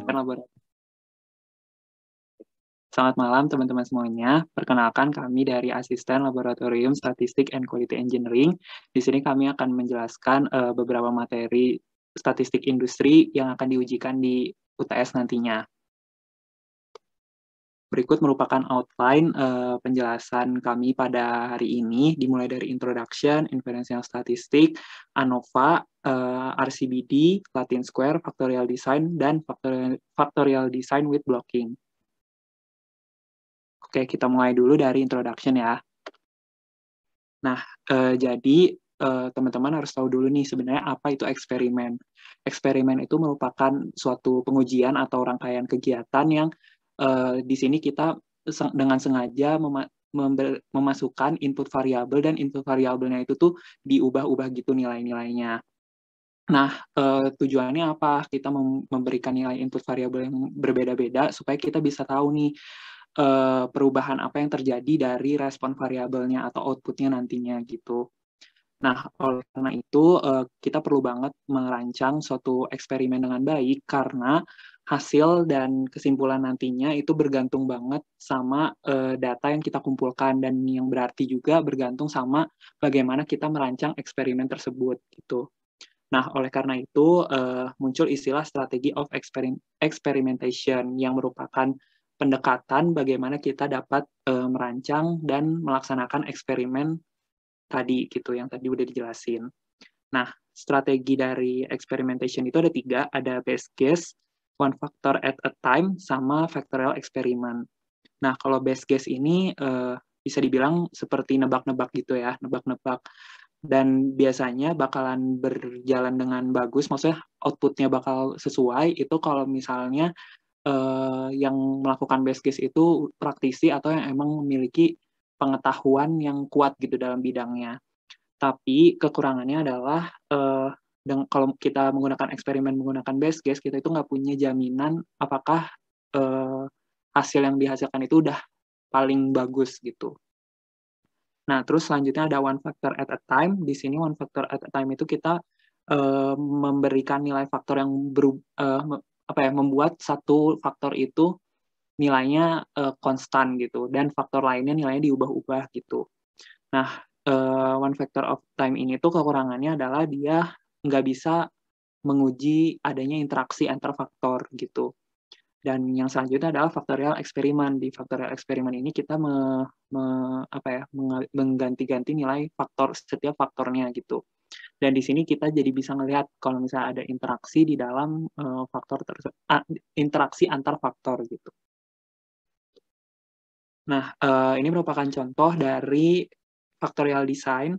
asisten laboratorium. Selamat malam teman-teman semuanya. Perkenalkan kami dari Asisten Laboratorium Statistik and Quality Engineering. Di sini kami akan menjelaskan beberapa materi statistik industri yang akan diujikan di UTS nantinya. Berikut merupakan outline penjelasan kami pada hari ini, dimulai dari introduction, inferential statistic, ANOVA, RCBD, Latin Square, factorial design, dan factorial design with blocking. Oke, kita mulai dulu dari introduction ya. Nah, jadi teman-teman harus tahu dulu nih sebenarnya apa itu eksperimen. Eksperimen itu merupakan suatu pengujian atau rangkaian kegiatan yang di sini kita dengan sengaja memasukkan input variabel dan input variabelnya itu tuh diubah-ubah gitu nilai-nilainya. Nah, tujuannya apa? Kita memberikan nilai input variabel yang berbeda-beda supaya kita bisa tahu nih perubahan apa yang terjadi dari respon variabelnya atau outputnya nantinya gitu. Nah, oleh karena itu kita perlu banget merancang suatu eksperimen dengan baik karena hasil dan kesimpulan nantinya itu bergantung banget sama data yang kita kumpulkan dan yang berarti juga bergantung sama bagaimana kita merancang eksperimen tersebut gitu. Nah, oleh karena itu muncul istilah strategi of experimentation yang merupakan pendekatan bagaimana kita dapat merancang dan melaksanakan eksperimen tadi gitu yang tadi udah dijelasin. Nah, strategi dari experimentation itu ada 3, ada best guess, one factor at a time, sama factorial experiment. Nah, kalau best guess ini bisa dibilang seperti nebak-nebak gitu ya, nebak-nebak. Dan biasanya bakalan berjalan dengan bagus, maksudnya outputnya bakal sesuai itu kalau misalnya yang melakukan best case itu praktisi atau yang emang memiliki pengetahuan yang kuat gitu dalam bidangnya. Tapi kekurangannya adalah kalau kita menggunakan eksperimen menggunakan best case, kita itu nggak punya jaminan apakah hasil yang dihasilkan itu udah paling bagus gitu. Nah, terus selanjutnya ada one factor at a time. Di sini one factor at a time itu kita memberikan nilai faktor yang membuat satu faktor itu nilainya konstan gitu, dan faktor lainnya nilainya diubah-ubah gitu. Nah, one factor of time ini tuh kekurangannya adalah dia nggak bisa menguji adanya interaksi antar faktor gitu. Dan yang selanjutnya adalah faktorial eksperimen. Di faktorial eksperimen ini kita mengganti-ganti nilai faktor setiap faktornya gitu. Dan di sini kita jadi bisa melihat kalau misalnya ada interaksi di dalam interaksi antar faktor gitu. Nah, ini merupakan contoh dari factorial design.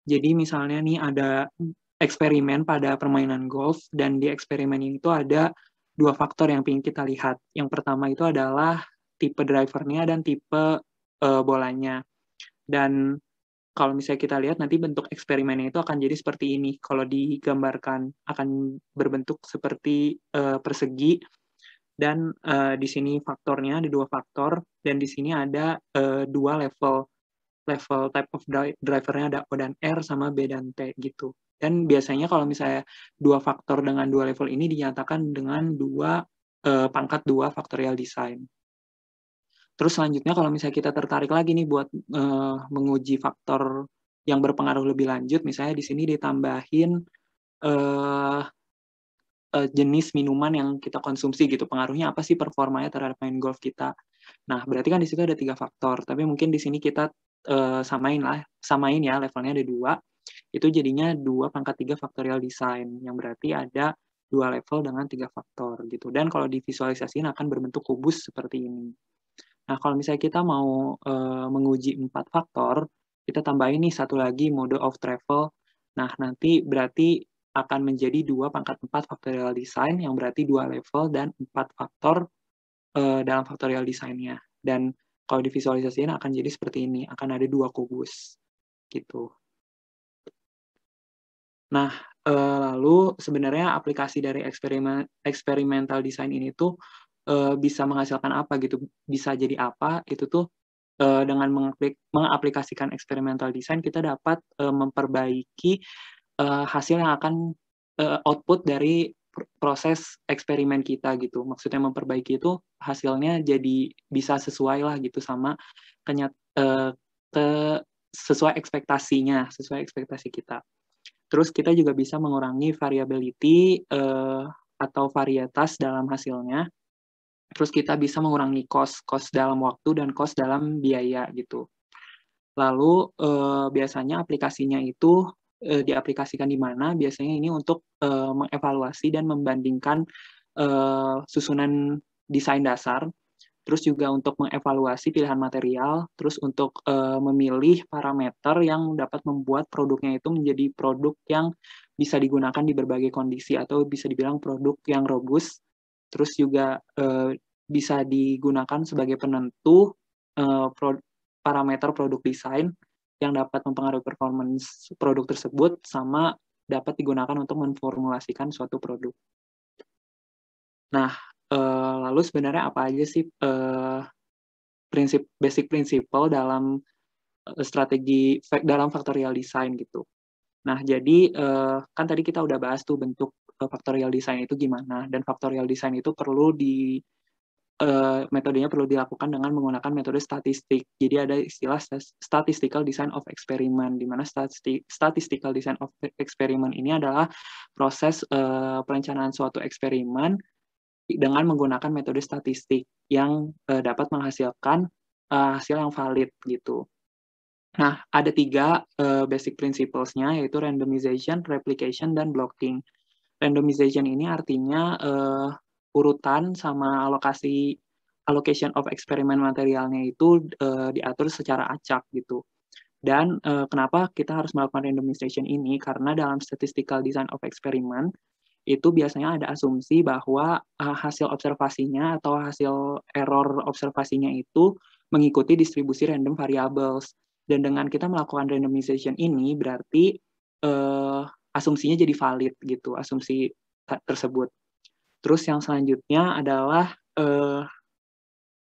Jadi misalnya nih ada eksperimen pada permainan golf, dan di eksperimen ini tuh ada 2 faktor yang ingin kita lihat. Yang pertama itu adalah tipe drivernya dan tipe bolanya. Dan kalau misalnya kita lihat nanti bentuk eksperimennya itu akan jadi seperti ini. Kalau digambarkan akan berbentuk seperti persegi, dan di sini faktornya ada 2 faktor, dan di sini ada 2 level type of drivernya, ada O dan R sama B dan T gitu. Dan biasanya kalau misalnya 2 faktor dengan 2 level ini dinyatakan dengan pangkat 2 factorial design. Terus selanjutnya kalau misalnya kita tertarik lagi nih buat menguji faktor yang berpengaruh lebih lanjut, misalnya di sini ditambahin jenis minuman yang kita konsumsi gitu, pengaruhnya apa sih performanya terhadap main golf kita. Nah, berarti kan di situ ada 3 faktor, tapi mungkin di sini kita samain ya, levelnya ada 2, itu jadinya 2 pangkat 3 factorial design, yang berarti ada 2 level dengan 3 faktor gitu. Dan kalau divisualisasikan akan berbentuk kubus seperti ini. Nah, kalau misalnya kita mau menguji 4 faktor, kita tambahin nih satu lagi mode of travel. Nah, nanti berarti akan menjadi 2 pangkat 4 factorial design, yang berarti 2 level dan 4 faktor dalam factorial design-nya. Dan kalau divisualisasikan akan jadi seperti ini, akan ada 2 kubus gitu. Nah, lalu sebenarnya aplikasi dari experimental design ini tuh bisa menghasilkan apa gitu, bisa jadi apa, itu tuh dengan mengaplikasikan experimental design kita dapat memperbaiki hasil yang akan output dari proses eksperimen kita gitu. Maksudnya memperbaiki itu hasilnya jadi bisa sesuai lah gitu sama sesuai ekspektasi kita. Terus kita juga bisa mengurangi variability atau varietas dalam hasilnya. Terus kita bisa mengurangi cost dalam waktu dan cost dalam biaya gitu. Lalu biasanya aplikasinya itu diaplikasikan di mana? Biasanya ini untuk mengevaluasi dan membandingkan susunan desain dasar, terus juga untuk mengevaluasi pilihan material, terus untuk memilih parameter yang dapat membuat produknya itu menjadi produk yang bisa digunakan di berbagai kondisi atau bisa dibilang produk yang robust, terus juga bisa digunakan sebagai penentu parameter produk desain yang dapat mempengaruhi performance produk tersebut sama dapat digunakan untuk memformulasikan suatu produk. Nah, lalu sebenarnya apa aja sih basic principle dalam strategi dalam factorial design gitu. Nah, jadi kan tadi kita udah bahas tuh bentuk factorial design itu gimana, dan factorial design itu metodenya perlu dilakukan dengan menggunakan metode statistik. Jadi ada istilah statistical design of experiment, di mana statistical design of experiment ini adalah proses perencanaan suatu eksperimen dengan menggunakan metode statistik yang dapat menghasilkan hasil yang valid gitu. Nah, ada 3 basic principles-nya, yaitu randomization, replication, dan blocking. Randomization ini artinya urutan sama allocation of experiment materialnya itu diatur secara acak gitu. Dan kenapa kita harus melakukan randomization ini? Karena dalam statistical design of experiment itu biasanya ada asumsi bahwa hasil observasinya atau hasil error observasinya itu mengikuti distribusi random variables. Dan dengan kita melakukan randomization ini berarti asumsinya jadi valid gitu, asumsi tersebut. Terus yang selanjutnya adalah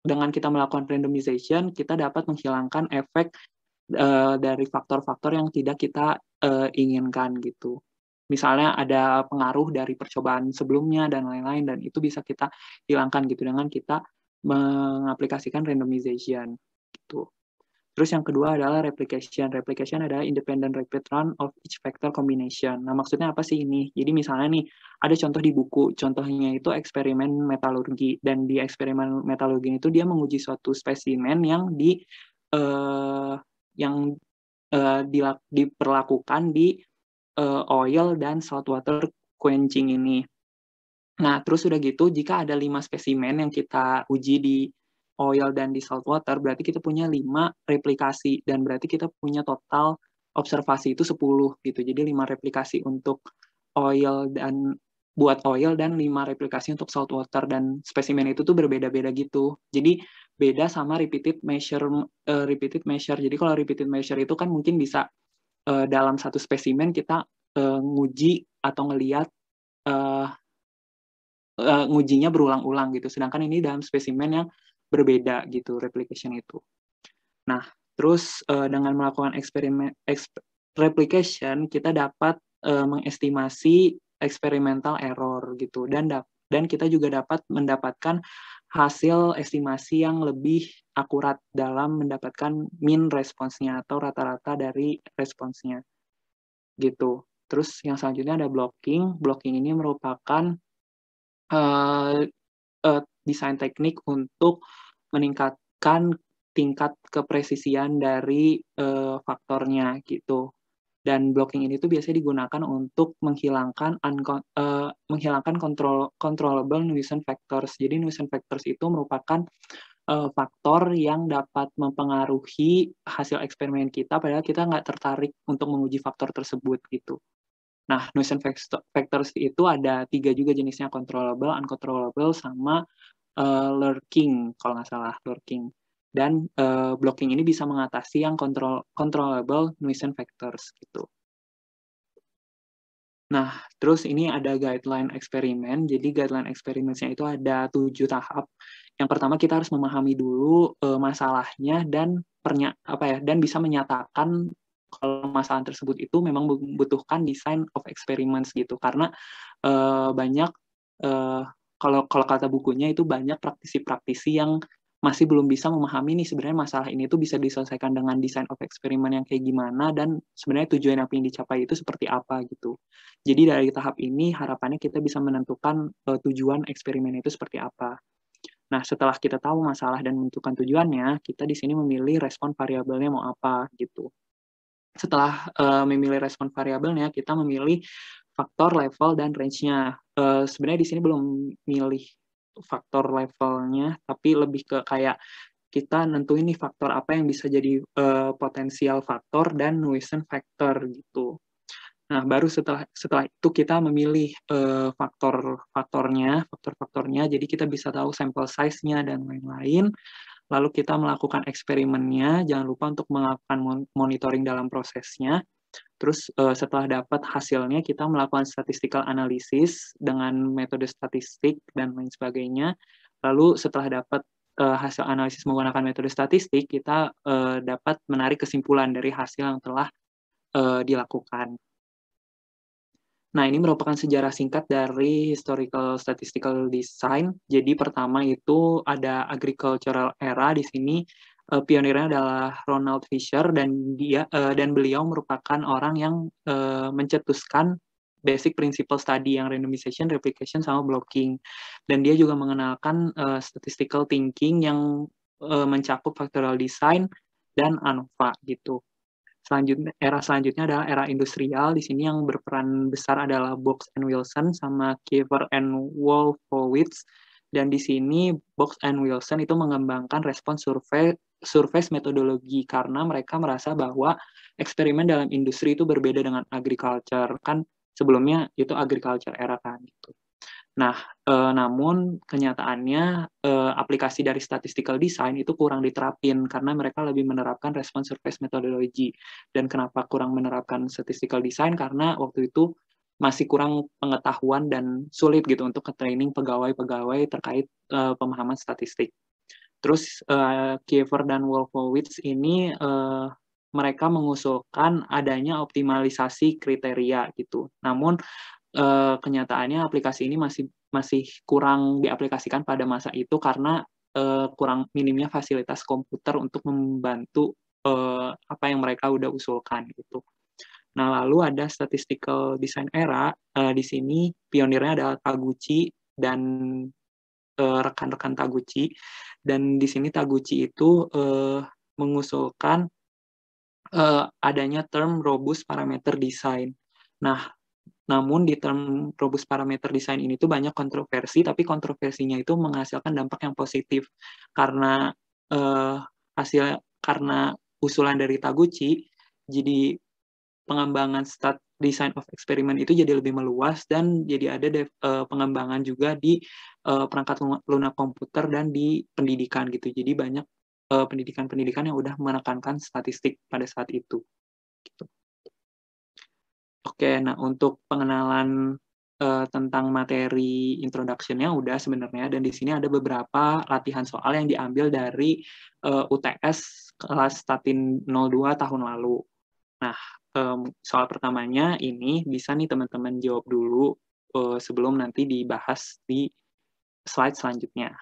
dengan kita melakukan randomization, kita dapat menghilangkan efek dari faktor-faktor yang tidak kita inginkan gitu. Misalnya ada pengaruh dari percobaan sebelumnya dan lain-lain, dan itu bisa kita hilangkan gitu dengan kita mengaplikasikan randomization gitu. Terus yang kedua adalah replication. Replication adalah independent repeat run of each factor combination. Nah, maksudnya apa sih ini? Jadi misalnya nih, ada contoh di buku. Contohnya itu eksperimen metalurgi. Dan di eksperimen metalurgi itu dia menguji suatu spesimen yang diperlakukan di oil dan saltwater quenching ini. Nah, terus udah gitu, jika ada 5 spesimen yang kita uji di oil dan di saltwater, berarti kita punya 5 replikasi, dan berarti kita punya total observasi itu 10 gitu. Jadi 5 replikasi untuk oil dan 5 replikasi untuk saltwater, dan spesimen itu tuh berbeda-beda gitu. Jadi beda sama repeated measure. Jadi kalau repeated measure itu kan mungkin bisa dalam satu spesimen kita nguji atau ngelihat ngujinya berulang-ulang gitu. Sedangkan ini dalam spesimen yang berbeda gitu, replication itu. Nah, terus dengan melakukan replication, kita dapat mengestimasi experimental error gitu, dan kita juga dapat mendapatkan hasil estimasi yang lebih akurat dalam mendapatkan mean response-nya atau rata-rata dari responsnya gitu. Terus yang selanjutnya ada blocking. Blocking ini merupakan desain teknik untuk meningkatkan tingkat kepresisian dari faktornya gitu. Dan blocking ini tuh biasanya digunakan untuk menghilangkan controllable nuisance factors. Jadi nuisance factors itu merupakan faktor yang dapat mempengaruhi hasil eksperimen kita, padahal kita nggak tertarik untuk menguji faktor tersebut gitu. Nah, nuisance factors itu ada 3 juga jenisnya, controllable, uncontrollable, sama lurking, kalau nggak salah, lurking. Dan blocking ini bisa mengatasi yang controllable nuisance factors gitu. Nah, terus ini ada guideline eksperimen. Jadi guideline eksperimennya itu ada 7 tahap. Yang pertama kita harus memahami dulu masalahnya dan bisa menyatakan kalau masalah tersebut itu memang membutuhkan design of experiments gitu, karena banyak kalau kata bukunya itu banyak praktisi-praktisi yang masih belum bisa memahami nih sebenarnya masalah ini tuh bisa diselesaikan dengan design of experiment yang kayak gimana dan sebenarnya tujuan yang ingin dicapai itu seperti apa gitu. Jadi dari tahap ini harapannya kita bisa menentukan tujuan eksperimen itu seperti apa. Nah, setelah kita tahu masalah dan menentukan tujuannya, kita di sini memilih respon variabelnya mau apa gitu. Setelah memilih respon variabelnya, kita memilih faktor, level, dan range-nya. Sebenarnya di sini belum milih faktor levelnya, tapi lebih ke kayak kita nentuin nih faktor apa yang bisa jadi potensial faktor dan nuisance factor gitu. Nah, baru setelah setelah itu kita memilih faktor-faktornya, jadi kita bisa tahu sampel size-nya dan lain-lain. Lalu kita melakukan eksperimennya, jangan lupa untuk melakukan monitoring dalam prosesnya. Terus setelah dapat hasilnya, kita melakukan statistical analysis dengan metode statistik dan lain sebagainya. Lalu setelah dapat hasil analisis menggunakan metode statistik, kita dapat menarik kesimpulan dari hasil yang telah dilakukan. Nah, ini merupakan sejarah singkat dari historical statistical design. Jadi pertama itu ada agricultural era di sini. Pionirnya adalah Ronald Fisher dan beliau merupakan orang yang mencetuskan basic principle study yang randomization, replication, sama blocking. Dan dia juga mengenalkan statistical thinking yang mencakup factorial design dan ANOVA gitu. Era selanjutnya adalah era industrial. Di sini yang berperan besar adalah Box and Wilson sama Kiefer and Wolfowitz. Dan di sini Box and Wilson itu mengembangkan respon surface metodologi karena mereka merasa bahwa eksperimen dalam industri itu berbeda dengan agriculture. Kan sebelumnya itu agriculture era kan gitu. Nah, namun kenyataannya aplikasi dari statistical design itu kurang diterapin karena mereka lebih menerapkan response surface methodology. Dan kenapa kurang menerapkan statistical design? Karena waktu itu masih kurang pengetahuan dan sulit gitu untuk ke-training pegawai-pegawai terkait pemahaman statistik. Terus Kiefer dan Wolfowitz ini mereka mengusulkan adanya optimalisasi kriteria gitu. Namun kenyataannya aplikasi ini masih kurang diaplikasikan pada masa itu karena kurang minimnya fasilitas komputer untuk membantu apa yang mereka udah usulkan gitu. Nah, lalu ada statistical design era. Di sini pionirnya adalah Taguchi dan rekan-rekan Taguchi. Dan di sini Taguchi itu mengusulkan adanya term robust parameter design. Nah, namun di term robust parameter design ini tuh banyak kontroversi, tapi kontroversinya itu menghasilkan dampak yang positif karena karena usulan dari Taguchi, jadi pengembangan design of experiment itu jadi lebih meluas dan jadi ada pengembangan juga di perangkat lunak komputer dan di pendidikan gitu. Jadi banyak pendidikan-pendidikan yang udah menekankan statistik pada saat itu. Gitu. Oke, nah untuk pengenalan tentang materi introduction-nya udah sebenarnya, dan di sini ada beberapa latihan soal yang diambil dari UTS kelas Statin 02 tahun lalu. Nah, soal pertamanya ini bisa nih teman-teman jawab dulu sebelum nanti dibahas di slide selanjutnya.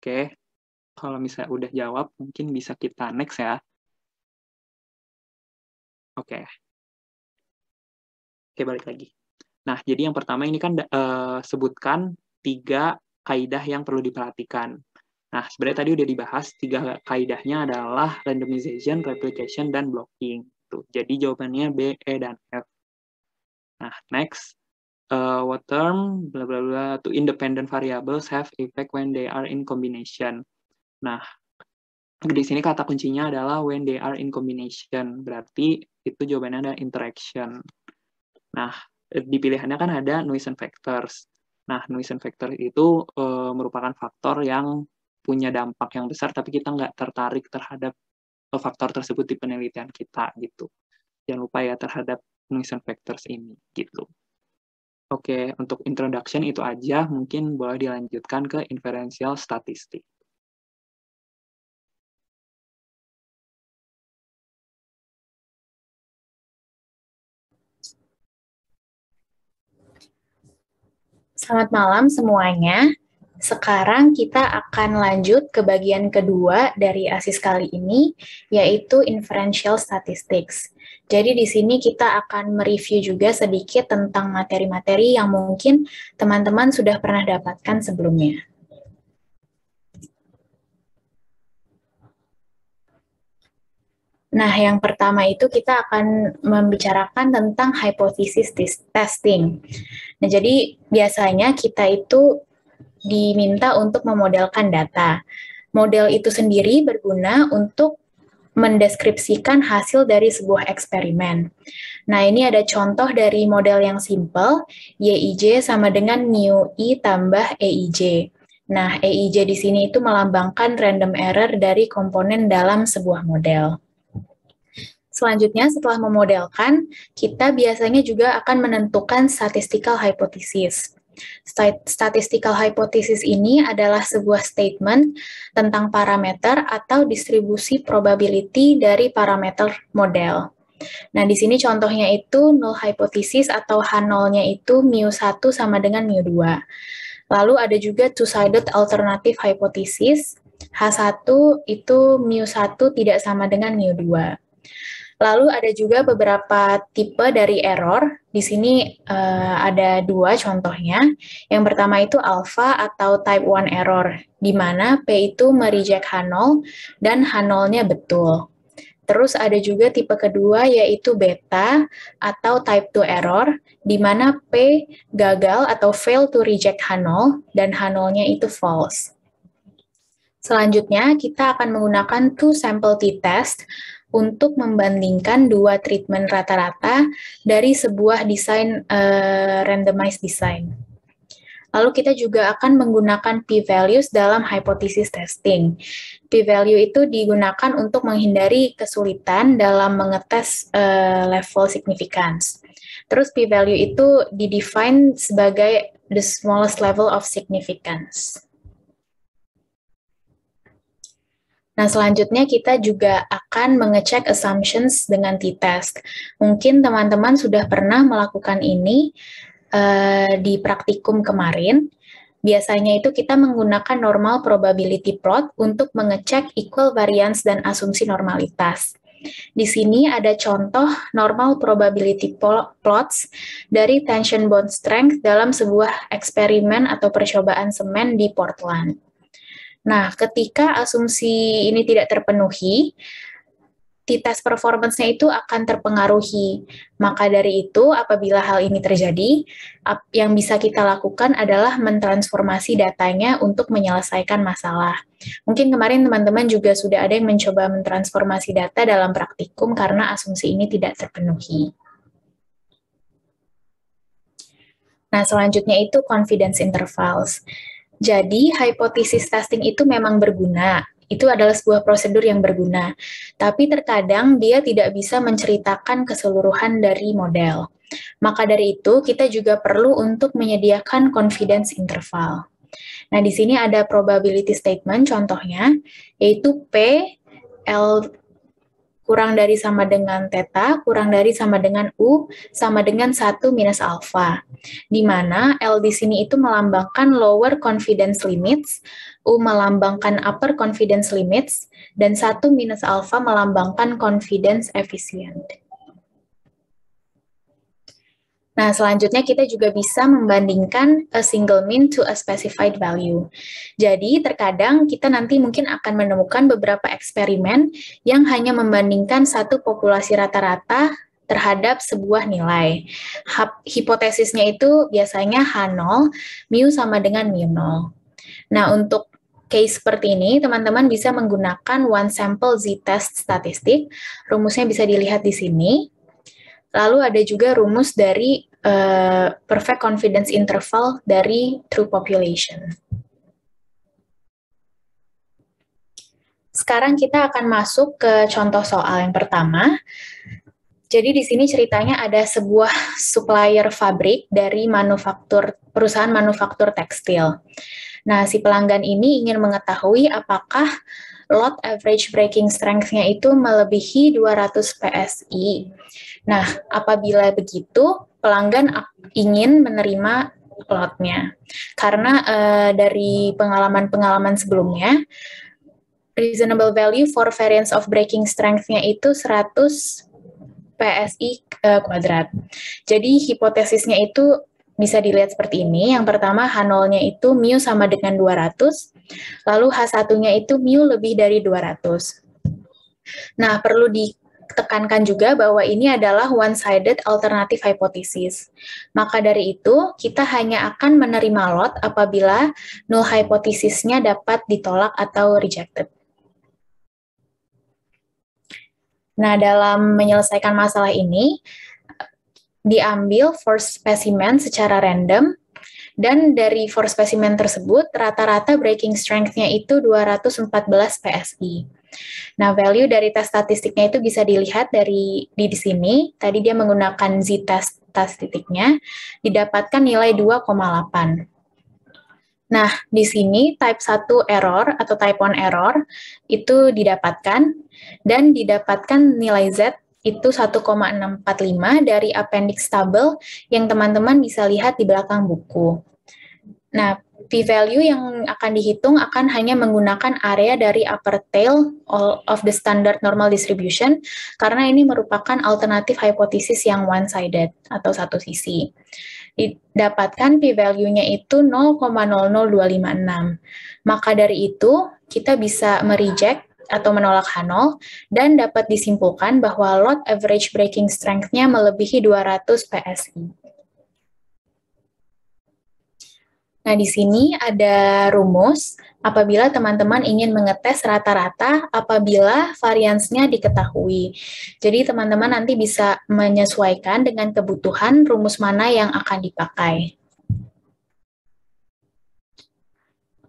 Oke, kalau misalnya udah jawab, mungkin bisa kita next ya. Oke. Oke, balik lagi. Nah, jadi yang pertama ini kan sebutkan 3 kaidah yang perlu diperhatikan. Nah, sebenarnya tadi udah dibahas 3 kaidahnya adalah randomization, replication, dan blocking. Tuh, jadi jawabannya B, E, dan F. Nah, next. What term, bla bla bla, to independent variables have effect when they are in combination. Nah, di sini kata kuncinya adalah when they are in combination. Berarti itu jawabannya ada interaction. Nah, di pilihannya kan ada nuisance factors. Nah, nuisance factor itu merupakan faktor yang punya dampak yang besar, tapi kita nggak tertarik terhadap faktor tersebut di penelitian kita, gitu. Jangan lupa ya terhadap nuisance factors ini, gitu. Oke, untuk introduction itu aja, mungkin boleh dilanjutkan ke inferential statistik. Selamat malam semuanya. Sekarang kita akan lanjut ke bagian kedua dari ASIS kali ini, yaitu Inferential Statistics. Jadi di sini kita akan mereview juga sedikit tentang materi-materi yang mungkin teman-teman sudah pernah dapatkan sebelumnya. Nah, yang pertama itu kita akan membicarakan tentang hypothesis testing. Nah, jadi biasanya kita itu diminta untuk memodelkan data. Model itu sendiri berguna untuk mendeskripsikan hasil dari sebuah eksperimen. Nah, ini ada contoh dari model yang simple, YIJ sama dengan mu I tambah EIJ. Nah, EIJ di sini itu melambangkan random error dari komponen dalam sebuah model. Selanjutnya, setelah memodelkan, kita biasanya juga akan menentukan statistical hypothesis. Statistical hypothesis ini adalah sebuah statement tentang parameter atau distribusi probability dari parameter model. Nah, di sini contohnya itu null hypothesis atau H0-nya itu mu1 sama dengan mu2. Lalu ada juga two-sided alternative hypothesis. H1 itu mu1 tidak sama dengan mu2. Lalu ada juga beberapa tipe dari error. Di sini ada dua contohnya. Yang pertama itu alpha atau type 1 error, di mana P itu mereject H0 dan H0-nya betul. Terus ada juga tipe kedua yaitu beta atau type 2 error, di mana P gagal atau fail to reject H0 dan H0-nya itu false. Selanjutnya, kita akan menggunakan two sample t-test untuk membandingkan dua treatment rata-rata dari sebuah desain randomized design. Lalu kita juga akan menggunakan p-values dalam hypothesis testing. P-value itu digunakan untuk menghindari kesulitan dalam mengetes level significance. Terus p-value itu didefine sebagai the smallest level of significance. Nah, selanjutnya kita juga akan mengecek assumptions dengan t-test. Mungkin teman-teman sudah pernah melakukan ini di praktikum kemarin. Biasanya itu kita menggunakan normal probability plot untuk mengecek equal variance dan asumsi normalitas. Di sini ada contoh normal probability plots dari tension bond strength dalam sebuah eksperimen atau percobaan semen di Portland. Nah, ketika asumsi ini tidak terpenuhi, t-test performance-nya itu akan terpengaruhi. Maka dari itu, apabila hal ini terjadi, yang bisa kita lakukan adalah mentransformasi datanya untuk menyelesaikan masalah. Mungkin kemarin teman-teman juga sudah ada yang mencoba mentransformasi data dalam praktikum karena asumsi ini tidak terpenuhi. Nah, selanjutnya itu confidence intervals. Jadi, hypothesis testing itu memang berguna. Itu adalah sebuah prosedur yang berguna. Tapi terkadang dia tidak bisa menceritakan keseluruhan dari model. Maka dari itu, kita juga perlu untuk menyediakan confidence interval. Nah, di sini ada probability statement contohnya, yaitu P, L kurang dari sama dengan theta, kurang dari sama dengan U, sama dengan 1 minus alpha. Di mana L di sini itu melambangkan lower confidence limits, U melambangkan upper confidence limits, dan 1 minus alpha melambangkan confidence efficient. Nah, selanjutnya kita juga bisa membandingkan a single mean to a specified value. Jadi, terkadang kita nanti mungkin akan menemukan beberapa eksperimen yang hanya membandingkan satu populasi rata-rata terhadap sebuah nilai. Hipotesisnya itu biasanya H0, mu sama dengan mu0. Nah, untuk case seperti ini, teman-teman bisa menggunakan one sample z-test statistik. Rumusnya bisa dilihat di sini. Lalu ada juga rumus dari perfect confidence interval dari true population. Sekarang kita akan masuk ke contoh soal yang pertama. Jadi di sini ceritanya ada sebuah supplier fabrik dari perusahaan manufaktur tekstil. Nah, si pelanggan ini ingin mengetahui apakah lot average breaking strength-nya itu melebihi 200 PSI. Nah, apabila begitu, pelanggan ingin menerima lotnya. Karena dari pengalaman-pengalaman sebelumnya, reasonable value for variance of breaking strength-nya itu 100 PSI kuadrat. Jadi hipotesisnya itu bisa dilihat seperti ini. Yang pertama, H0-nya itu mu sama dengan 200, lalu H1-nya itu mu lebih dari 200. Nah, perlu ditekankan juga bahwa ini adalah one-sided alternative hypothesis. Maka dari itu, kita hanya akan menerima lot apabila null hypothesisnya dapat ditolak atau rejected. Nah, dalam menyelesaikan masalah ini, diambil 4 spesimen secara random, dan dari 4 spesimen tersebut, rata-rata breaking strength-nya itu 214 PSI. Nah, value dari tes statistiknya itu bisa dilihat di sini. Tadi dia menggunakan z-test titiknya, didapatkan nilai 2,8. Nah, di sini type 1 error atau type 1 error itu didapatkan, dan didapatkan nilai Z itu 1,645 dari appendix tabel yang teman-teman bisa lihat di belakang buku. Nah, p-value yang akan dihitung akan hanya menggunakan area dari upper tail of the standard normal distribution, karena ini merupakan alternatif hipotesis yang one-sided atau satu sisi. Didapatkan p-value-nya itu 0,00256. Maka dari itu, kita bisa mereject atau menolak H0, dan dapat disimpulkan bahwa lot average breaking strength-nya melebihi 200 PSI. Nah, di sini ada rumus apabila teman-teman ingin mengetes rata-rata apabila variansnya diketahui. Jadi, teman-teman nanti bisa menyesuaikan dengan kebutuhan rumus mana yang akan dipakai.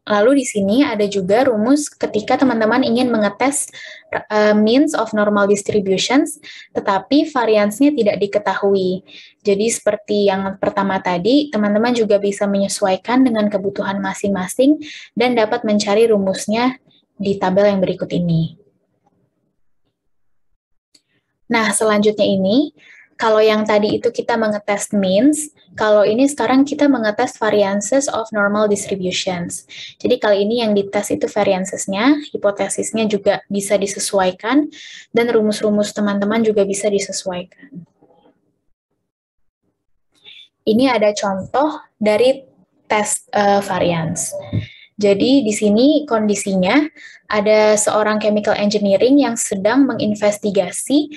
Lalu di sini ada juga rumus ketika teman-teman ingin mengetes means of normal distributions, tetapi variansnya tidak diketahui. Jadi seperti yang pertama tadi, teman-teman juga bisa menyesuaikan dengan kebutuhan masing-masing dan dapat mencari rumusnya di tabel yang berikut ini. Nah, selanjutnya ini, kalau yang tadi itu kita mengetes means, kalau ini sekarang kita mengetes variances of normal distributions. Jadi kali ini yang dites itu variancesnya, hipotesisnya juga bisa disesuaikan, dan rumus-rumus teman-teman juga bisa disesuaikan. Ini ada contoh dari tes variance. Jadi di sini kondisinya ada seorang chemical engineering yang sedang menginvestigasi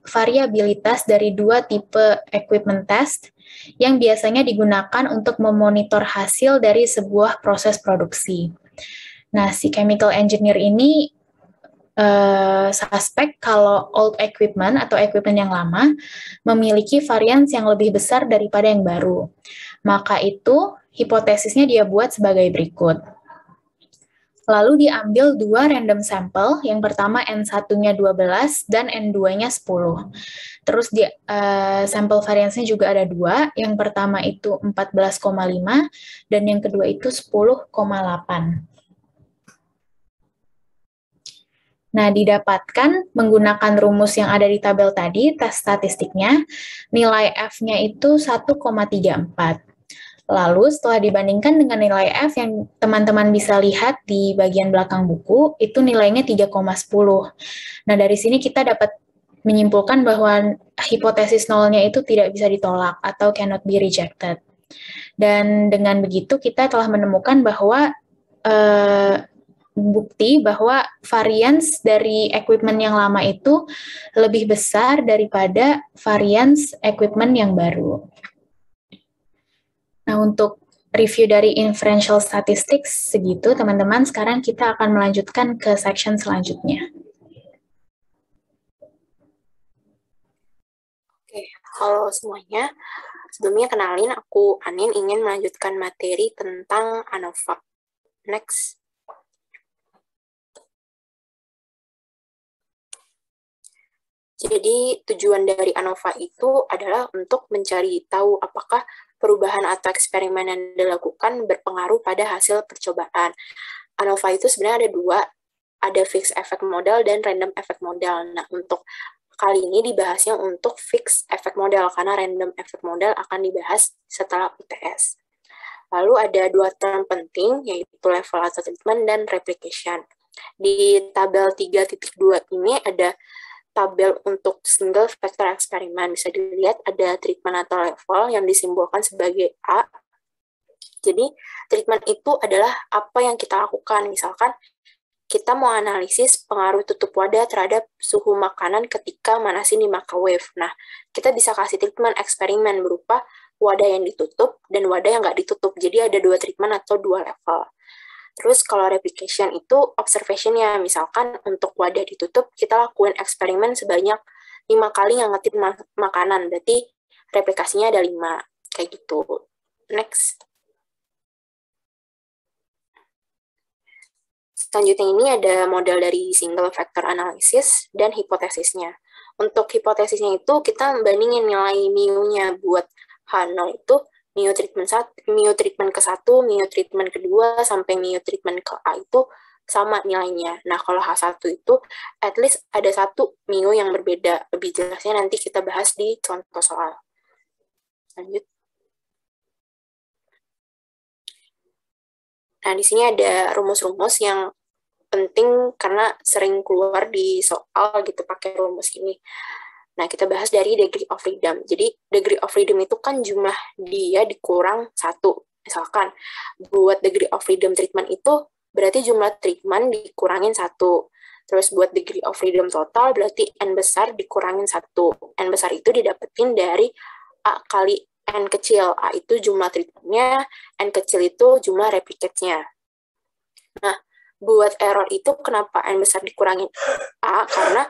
variabilitas dari 2 tipe equipment test yang biasanya digunakan untuk memonitor hasil dari sebuah proses produksi. Nah, si chemical engineer ini suspek kalau old equipment atau equipment yang lama memiliki varians yang lebih besar daripada yang baru. Maka itu hipotesisnya dia buat sebagai berikut. Lalu diambil 2 random sampel, yang pertama N1-nya 12 dan N2-nya 10. Terus sampel variansnya juga ada 2, yang pertama itu 14,5 dan yang kedua itu 10,8. Nah, didapatkan menggunakan rumus yang ada di tabel tadi, tes statistiknya, nilai F-nya itu 1,34. Lalu setelah dibandingkan dengan nilai F yang teman-teman bisa lihat di bagian belakang buku, itu nilainya 3,10. Nah, dari sini kita dapat menyimpulkan bahwa hipotesis nolnya itu tidak bisa ditolak atau cannot be rejected. Dan dengan begitu kita telah menemukan bahwa bukti bahwa varians dari equipment yang lama itu lebih besar daripada varians equipment yang baru. Nah, untuk review dari inferential statistics segitu, teman-teman. Sekarang kita akan melanjutkan ke section selanjutnya. Oke, halo semuanya. Sebelumnya kenalin, aku Anin ingin melanjutkan materi tentang ANOVA. Next. Jadi tujuan dari ANOVA itu adalah untuk mencari tahu apakah perubahan atau eksperimen yang dilakukan berpengaruh pada hasil percobaan. ANOVA itu sebenarnya ada 2, ada fixed effect model dan random effect model. Nah, untuk kali ini dibahasnya untuk fixed effect model, karena random effect model akan dibahas setelah UTS. Lalu ada dua term penting, yaitu level atau treatment dan replication. Di tabel 3.2 ini ada tabel untuk single factor eksperimen. Bisa dilihat ada treatment atau level yang disimbolkan sebagai A. Jadi, treatment itu adalah apa yang kita lakukan. Misalkan, kita mau analisis pengaruh tutup wadah terhadap suhu makanan ketika manasin di microwave. Nah, kita bisa kasih treatment eksperimen berupa wadah yang ditutup dan wadah yang nggak ditutup. Jadi, ada dua treatment atau dua level. Terus kalau replication itu observation-nya, misalkan untuk wadah ditutup, kita lakuin eksperimen sebanyak 5 kali ngangetin makanan, berarti replikasinya ada 5, kayak gitu. Next. Selanjutnya ini ada model dari single factor analysis dan hipotesisnya. Untuk hipotesisnya itu kita bandingin nilai mu-nya buat H0 itu mu treatment ke-1, mu treatment ke-2, sampai mu treatment ke A itu sama nilainya. Nah, kalau H1 itu at least ada satu mu yang berbeda. Lebih jelasnya nanti kita bahas di contoh soal. Lanjut. Nah, di sini ada rumus-rumus yang penting karena sering keluar di soal gitu pakai rumus ini. Nah, kita bahas dari degree of freedom. Jadi, degree of freedom itu kan jumlah dia dikurang 1. Misalkan, buat degree of freedom treatment itu berarti jumlah treatment dikurangin 1. Terus buat degree of freedom total berarti N besar dikurangin 1. N besar itu didapetin dari A kali N kecil. A itu jumlah treatmentnya, N kecil itu jumlah replicate-nya. Nah, buat error itu kenapa N besar dikurangin A? Karena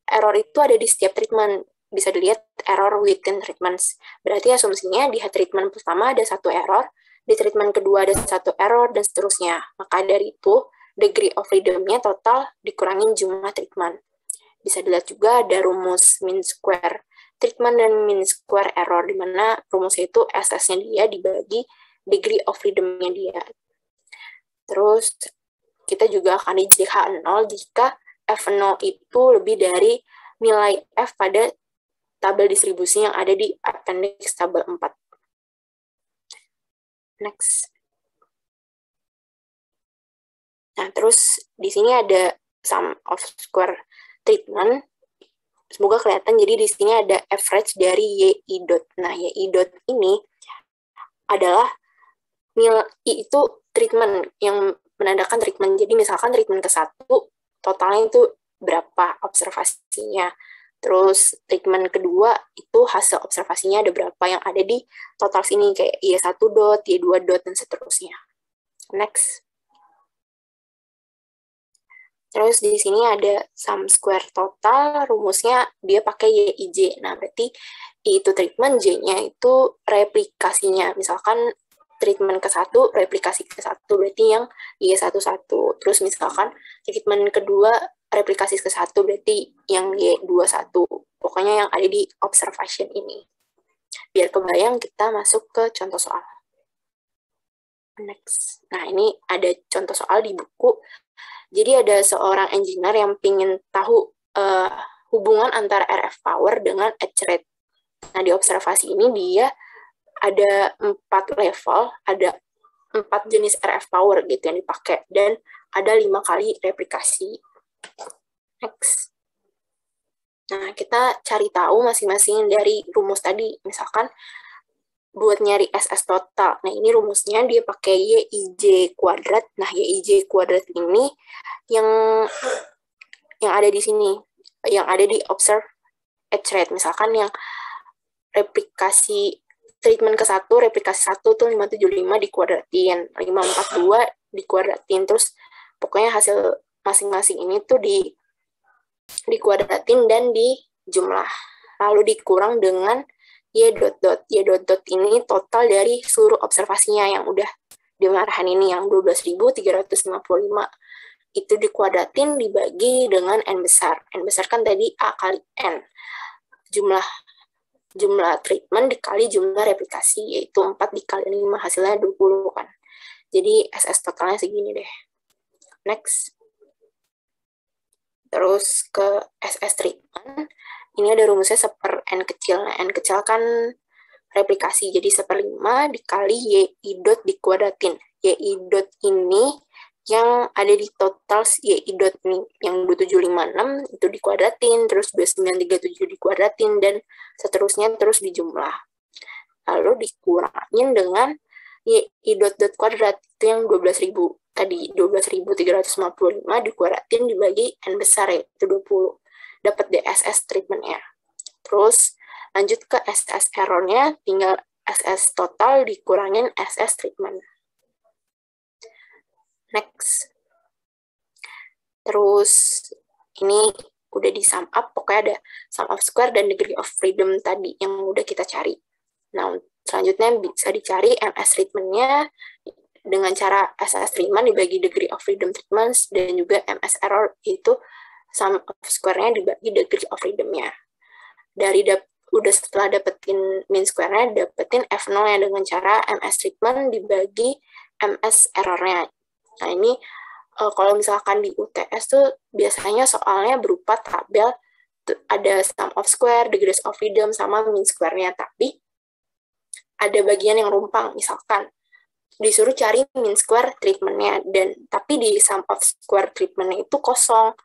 error itu ada di setiap treatment. Bisa dilihat error within treatments. Berarti asumsinya di treatment pertama ada satu error, di treatment kedua ada satu error, dan seterusnya. Maka dari itu, degree of freedom-nya total dikurangin jumlah treatment. Bisa dilihat juga ada rumus mean square treatment dan mean square error, di mana rumusnya itu SS-nya dia dibagi degree of freedom-nya dia. Terus, kita juga akan dijadikan H0 jika F0 itu lebih dari nilai F pada tabel distribusi yang ada di appendix tabel 4. Next. Nah, terus di sini ada sum of square treatment. Semoga kelihatan, jadi di sini ada average dari YI dot. Nah, YI dot ini adalah nilai itu treatment yang menandakan treatment. Jadi misalkan treatment ke-1 totalnya itu berapa observasinya. Terus treatment kedua itu hasil observasinya ada berapa yang ada di total sini, kayak Y1 dot, Y2 dot, dan seterusnya. Next. Terus di sini ada sum square total, rumusnya dia pakai YIJ. Nah, berarti I itu treatment, J-nya itu replikasinya. Misalkan treatment ke-1, replikasi ke-1, berarti yang Y11. Terus misalkan treatment kedua, replikasi ke-1, berarti yang Y21. Pokoknya yang ada di observation ini. Biar kebayang, kita masuk ke contoh soal. Next. Nah, ini ada contoh soal di buku. Jadi ada seorang engineer yang ingin tahu hubungan antara RF power dengan etch rate. Nah, di observasi ini dia ada 4 level, ada 4 jenis RF power gitu yang dipakai, dan ada 5 kali replikasi. Next. Nah, kita cari tahu masing-masing dari rumus tadi. Misalkan, buat nyari SS total. Nah, ini rumusnya dia pakai YIJ kuadrat. Nah, YIJ kuadrat ini yang ada di sini, yang ada di observe etch rate. Misalkan yang replikasi treatment ke-1, replikasi 1 tuh 575 dikuadratin, 542 dikuadratin, terus pokoknya hasil masing-masing ini tuh dikuadratin dan dijumlah. Lalu dikurang dengan Y dot dot. Y dot dot ini total dari seluruh observasinya yang udah dimarahan ini, yang 12.355. Itu dikuadratin dibagi dengan N besar. N besar kan tadi A kali N. Jumlah treatment dikali jumlah replikasi, yaitu 4 dikali 5, hasilnya 20 kan. Jadi SS totalnya segini deh. Next. Terus ke SS treatment, ini ada rumusnya seper N kecil. Nah, N kecil kan replikasi. Jadi 1/5 dikali YI dot dikuadratin. YI dot ini yang ada di total YI dot ini, yang 2756 itu dikuadratin, terus 2937 dikuadratin, dan seterusnya terus dijumlah. Lalu dikurangin dengan YI dot kuadrat, itu yang 12.000. Tadi 12.355 dikuadratin dibagi N besar, yaitu 20. Dapat DSS treatment-nya. Terus lanjut ke SS error-nya, tinggal SS total dikurangin SS treatment. Next. Terus ini udah di sum up, pokoknya ada sum of square dan degree of freedom tadi yang udah kita cari. Nah, selanjutnya bisa dicari MS treatment-nya dengan cara SS treatment dibagi degree of freedom treatments, dan juga MS error itu sum of square-nya dibagi degree of freedom-nya. Udah setelah dapetin mean square-nya, dapetin F0-nya dengan cara MS treatment dibagi MS error-nya. Nah, ini kalau misalkan di UTS tuh biasanya soalnya berupa tabel, ada sum of square, degrees of freedom, sama mean square-nya, tapi ada bagian yang rumpang, misalkan disuruh cari mean square treatment-nya, tapi di sum of square treatment-nya itu kosong.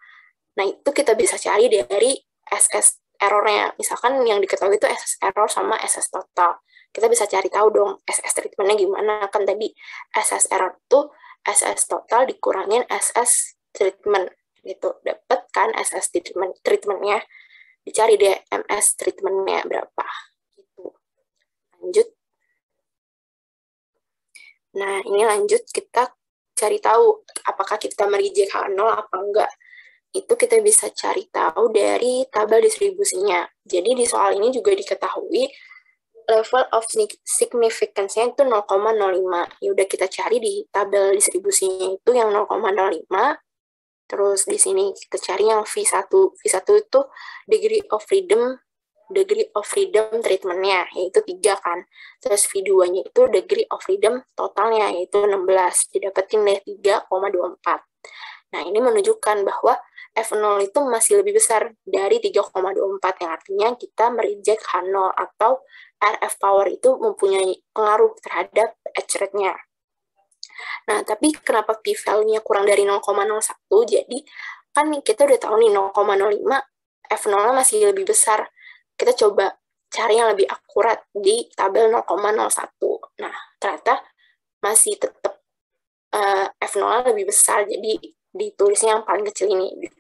Nah, itu kita bisa cari dari SS error-nya. Misalkan yang diketahui itu SS error sama SS total. Kita bisa cari tahu dong SS treatment-nya gimana. Kan tadi SS error itu SS total dikurangin SS treatment. Gitu. Dapat kan SS treatment-nya. Dicari deh MS treatment-nya berapa. Gitu. Lanjut. Nah, ini lanjut kita cari tahu apakah kita mereject H0 apa enggak. Itu kita bisa cari tahu dari tabel distribusinya. Jadi di soal ini juga diketahui level of significance-nya itu 0,05. Ya udah kita cari di tabel distribusinya itu yang 0,05. Terus di sini kita cari yang V1. V1 itu degree of freedom treatment-nya, yaitu 3 kan. Terus V2-nya itu degree of freedom totalnya, yaitu 16. Didapetin deh 3,24. Nah, ini menunjukkan bahwa F0 itu masih lebih besar dari 3,24, yang artinya kita mereject H0 atau RF power itu mempunyai pengaruh terhadap H rate-nya. Nah, tapi kenapa p-value-nya kurang dari 0,01? Jadi, kan kita udah tahu nih 0,05, F0-nya masih lebih besar. Kita coba cari yang lebih akurat di tabel 0,01. Nah, ternyata masih tetap F0-nya lebih besar, jadi ditulisnya yang paling kecil ini lebih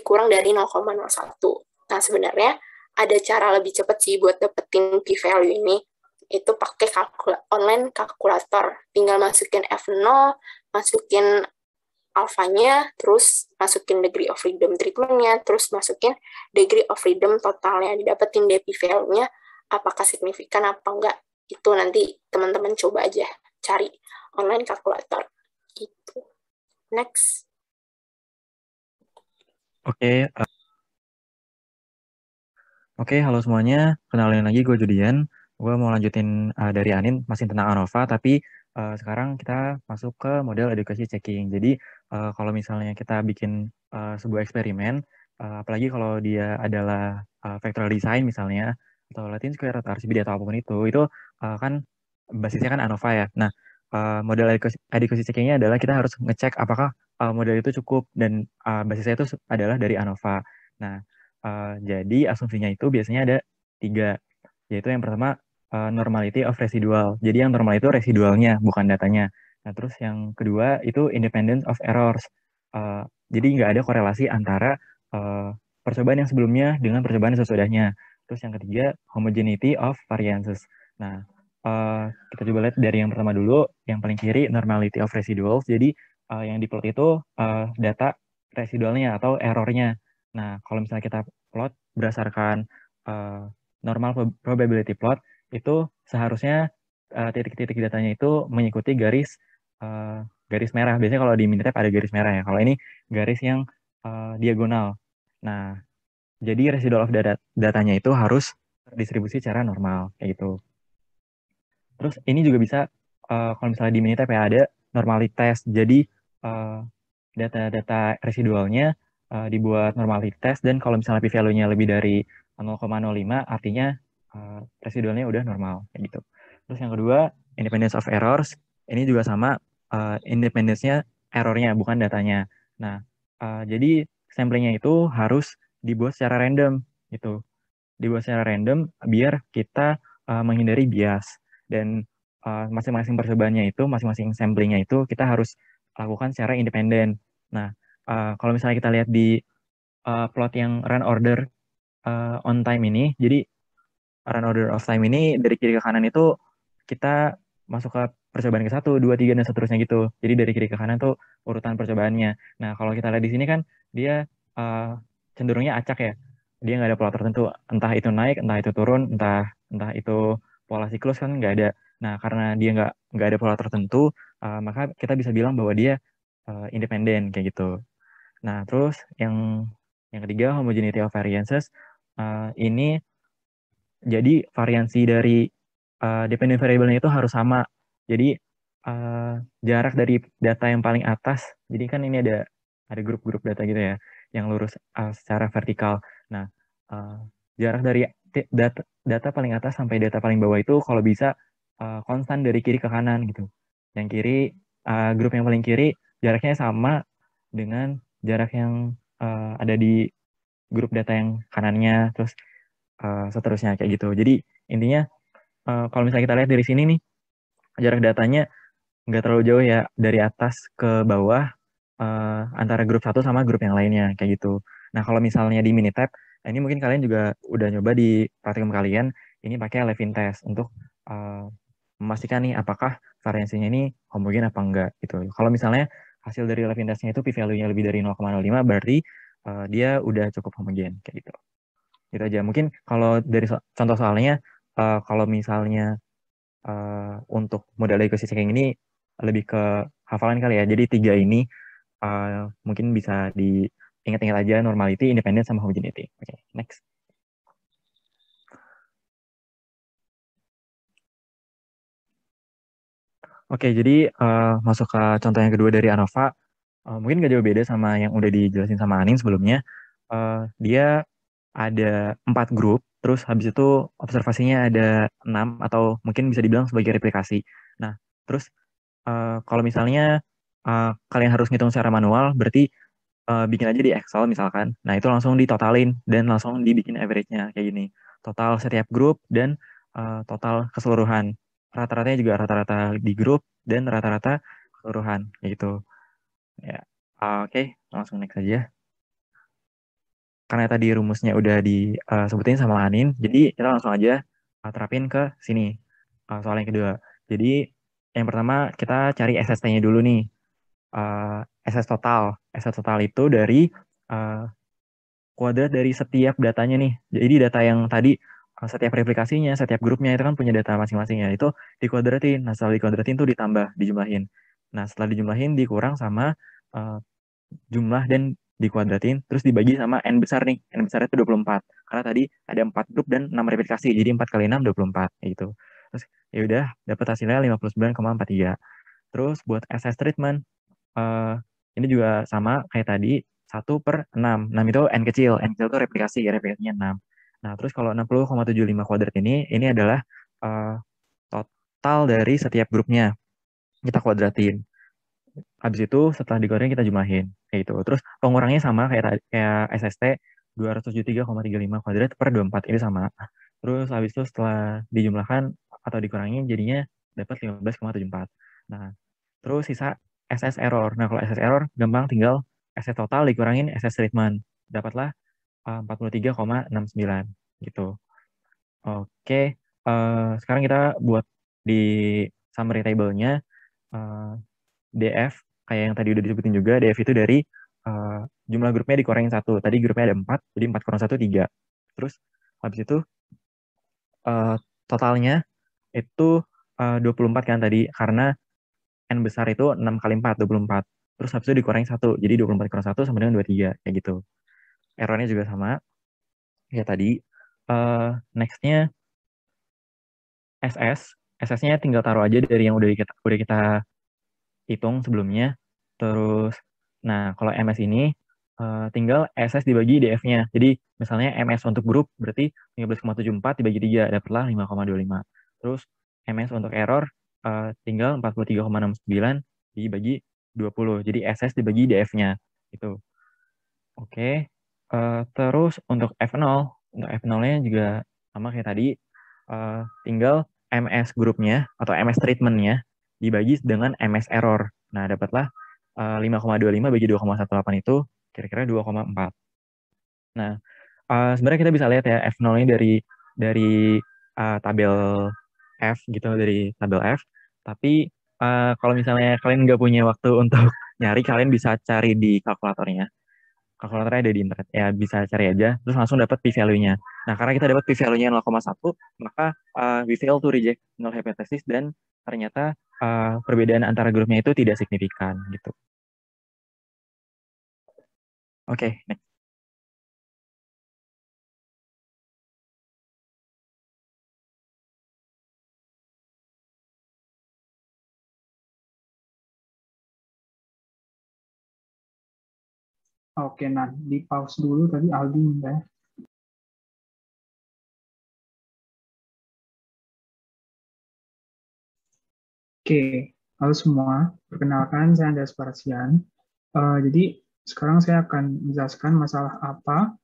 kurang dari 0,01. Nah, sebenarnya ada cara lebih cepat sih buat dapetin p-value ini. Itu pakai online kalkulator. Tinggal masukin F0, masukin alfanya, terus masukin degree of freedom treatment-nya, terus masukin degree of freedom totalnya. Didapetin deh p-value-nya apakah signifikan apa enggak. Itu nanti teman-teman coba aja cari online kalkulator. Gitu. Next. Oke, halo semuanya. Kenalin lagi, gue Judian. Gue mau lanjutin dari Anin, masih tentang ANOVA, tapi sekarang kita masuk ke model edukasi checking. Jadi, kalau misalnya kita bikin sebuah eksperimen, apalagi kalau dia adalah factorial design misalnya, atau Latin Square, atau RCBD, atau apapun itu kan basisnya kan ANOVA ya. Nah, model edukasi checkingnya adalah kita harus ngecek apakah model itu cukup, dan basisnya itu adalah dari ANOVA. Nah, jadi asumsinya itu biasanya ada 3, yaitu yang pertama normality of residual. Jadi yang normal itu residualnya, bukan datanya. Nah, terus yang kedua itu independence of errors. Jadi nggak ada korelasi antara percobaan yang sebelumnya dengan percobaan yang sesudahnya. Terus yang ketiga homogeneity of variances. Nah, kita coba lihat dari yang pertama dulu, yang paling kiri normality of residuals. Jadi yang diplot itu data residualnya atau errornya. Nah, kalau misalnya kita plot berdasarkan normal probability plot, itu seharusnya titik-titik datanya itu mengikuti garis merah. Biasanya kalau di Minitab ada garis merah ya. Kalau ini garis yang diagonal. Nah, jadi residual of datanya itu harus terdistribusi secara normal kayak gitu. Terus ini juga bisa kalau misalnya di Minitab ya ada normalitas. Jadi data-data residualnya dibuat normalitas, dan kalau misalnya p-value-nya lebih dari 0,05 artinya residualnya udah normal kayak gitu. Terus yang kedua, independence of errors. Ini juga sama, independence-nya errornya bukan datanya. Nah, jadi samplingnya itu harus dibuat secara random gitu. Dibuat secara random biar kita menghindari bias, dan masing-masing percobaannya itu, masing-masing samplingnya itu kita harus lakukan secara independen. Nah, kalau misalnya kita lihat di plot yang run order on time ini, jadi run order of time ini dari kiri ke kanan itu kita masuk ke percobaan ke 1, 2, 3, dan seterusnya gitu. Jadi dari kiri ke kanan tuh urutan percobaannya. Nah, kalau kita lihat di sini kan dia cenderungnya acak ya. Dia nggak ada pola tertentu. Entah itu naik, entah itu turun, entah itu pola siklus kan nggak ada. Nah, karena dia nggak ada pola tertentu, maka kita bisa bilang bahwa dia independen kayak gitu. Nah, terus yang ketiga, homogeneity of variances. Ini jadi variansi dari dependent variable-nya itu harus sama. Jadi jarak dari data yang paling atas, jadi kan ini ada grup-grup data gitu ya, yang lurus secara vertikal. Nah, jarak dari data paling atas sampai data paling bawah itu kalau bisa konstan dari kiri ke kanan gitu. Yang kiri, grup yang paling kiri jaraknya sama dengan jarak yang ada di grup data yang kanannya, terus seterusnya kayak gitu. Jadi intinya kalau misalnya kita lihat dari sini nih, jarak datanya nggak terlalu jauh ya dari atas ke bawah antara grup satu sama grup yang lainnya kayak gitu. Nah, kalau misalnya di Minitab, ini mungkin kalian juga udah nyoba di praktikum kalian, ini pakai Levin test untuk memastikan nih apakah variansinya ini homogen apa enggak gitu. Kalau misalnya hasil dari Levin testnya itu p-value-nya lebih dari 0,05, berarti dia udah cukup homogen kayak gitu. Gitu aja. Mungkin kalau dari contoh soalnya, kalau misalnya untuk model equation checking ini lebih ke hafalan kali ya. Jadi 3 ini mungkin bisa diingat-ingat aja: normality, independence, sama homogeneity. Oke, next. Oke, jadi masuk ke contoh yang kedua dari ANOVA. Mungkin gak jauh beda sama yang udah dijelasin sama Anin sebelumnya. Dia ada 4 grup, terus habis itu observasinya ada 6, atau mungkin bisa dibilang sebagai replikasi. Nah, terus kalau misalnya kalian harus ngitung secara manual, berarti bikin aja di Excel misalkan. Nah, itu langsung ditotalin dan langsung dibikin average-nya kayak gini. Total setiap grup dan total keseluruhan. Rata-ratanya juga rata-rata di grup dan rata-rata keseluruhan kayak gitu. Ya. Oke, langsung next aja. Karena tadi rumusnya udah disebutin sama Anin, jadi kita langsung aja terapin ke sini. Soal yang kedua. Jadi yang pertama kita cari SST-nya dulu nih. SS total. SS total itu dari kuadrat dari setiap datanya nih. Jadi data yang tadi setiap replikasinya, setiap grupnya itu kan punya data masing-masing ya. Itu dikuadratin. Nah, setelah dikuadratin itu ditambah, dijumlahin. Nah, setelah dijumlahin dikurang sama jumlah dan dikuadratin, terus dibagi sama N besar nih. N besar itu 24. Karena tadi ada 4 grup dan 6 replikasi. Jadi 4 kali 6, 24. Gitu. Terus ya udah dapat hasilnya 59,43. Terus buat SS treatment, ini juga sama kayak tadi, 1/6. 6 itu N kecil. N kecil itu replikasinya 6. Nah, terus kalau 60,75 kuadrat ini adalah total dari setiap grupnya. Kita kuadratin. Habis itu setelah dikuadratin kita jumlahin. Kayak gitu. Terus pengurangnya sama kayak SST, 273,35 kuadrat per 24. Ini sama. Terus habis itu setelah dijumlahkan atau dikurangi jadinya dapat 15,74. Nah, terus sisa SS error. Nah, kalau SS error gampang, tinggal SS total dikurangin SS treatment. Dapatlah 43,69 gitu. Oke, sekarang kita buat di summary table-nya DF, kayak yang tadi udah disebutin juga. DF itu dari jumlah grupnya dikurangin 1. Tadi grupnya ada 4, jadi 4 kurang 1, 3. Terus habis itu totalnya itu 24 kan tadi, karena N besar itu 6 kali 4, 24. Terus habis itu dikurangin 1, jadi 24 kurang 1 sama dengan 23, kayak gitu. Errornya juga sama, ya tadi. Next-nya SS. SS-nya tinggal taruh aja dari yang udah kita hitung sebelumnya. Terus, nah kalau MS ini tinggal SS dibagi DF-nya. Jadi misalnya MS untuk grup berarti 13,74 dibagi 3, dapatlah 5,25. Terus MS untuk error tinggal 43,69 dibagi 20. Jadi SS dibagi DF-nya. Gitu. Oke. Terus untuk F0, untuk F0-nya juga sama kayak tadi, tinggal MS grupnya atau MS treatment-nya dibagi dengan MS error. Nah, dapatlah 5,25 bagi 2,18 itu kira-kira 2,4. Nah, sebenarnya kita bisa lihat ya F0 ini dari tabel F gitu, dari tabel F. Tapi kalau misalnya kalian nggak punya waktu untuk nyari, kalian bisa cari di kalkulatornya. Kalkulatornya ada di internet, ya bisa cari aja, terus langsung dapat p-value-nya. Nah, karena kita dapat p-value-nya 0,1, maka we fail to reject null hypothesis, dan ternyata perbedaan antara grupnya itu tidak signifikan gitu. Oke, next. Oke, nah di pause dulu tadi Aldi minta ya. Oke, halo semua. Perkenalkan, saya Andreas Parasian. Jadi sekarang saya akan menjelaskan masalah apa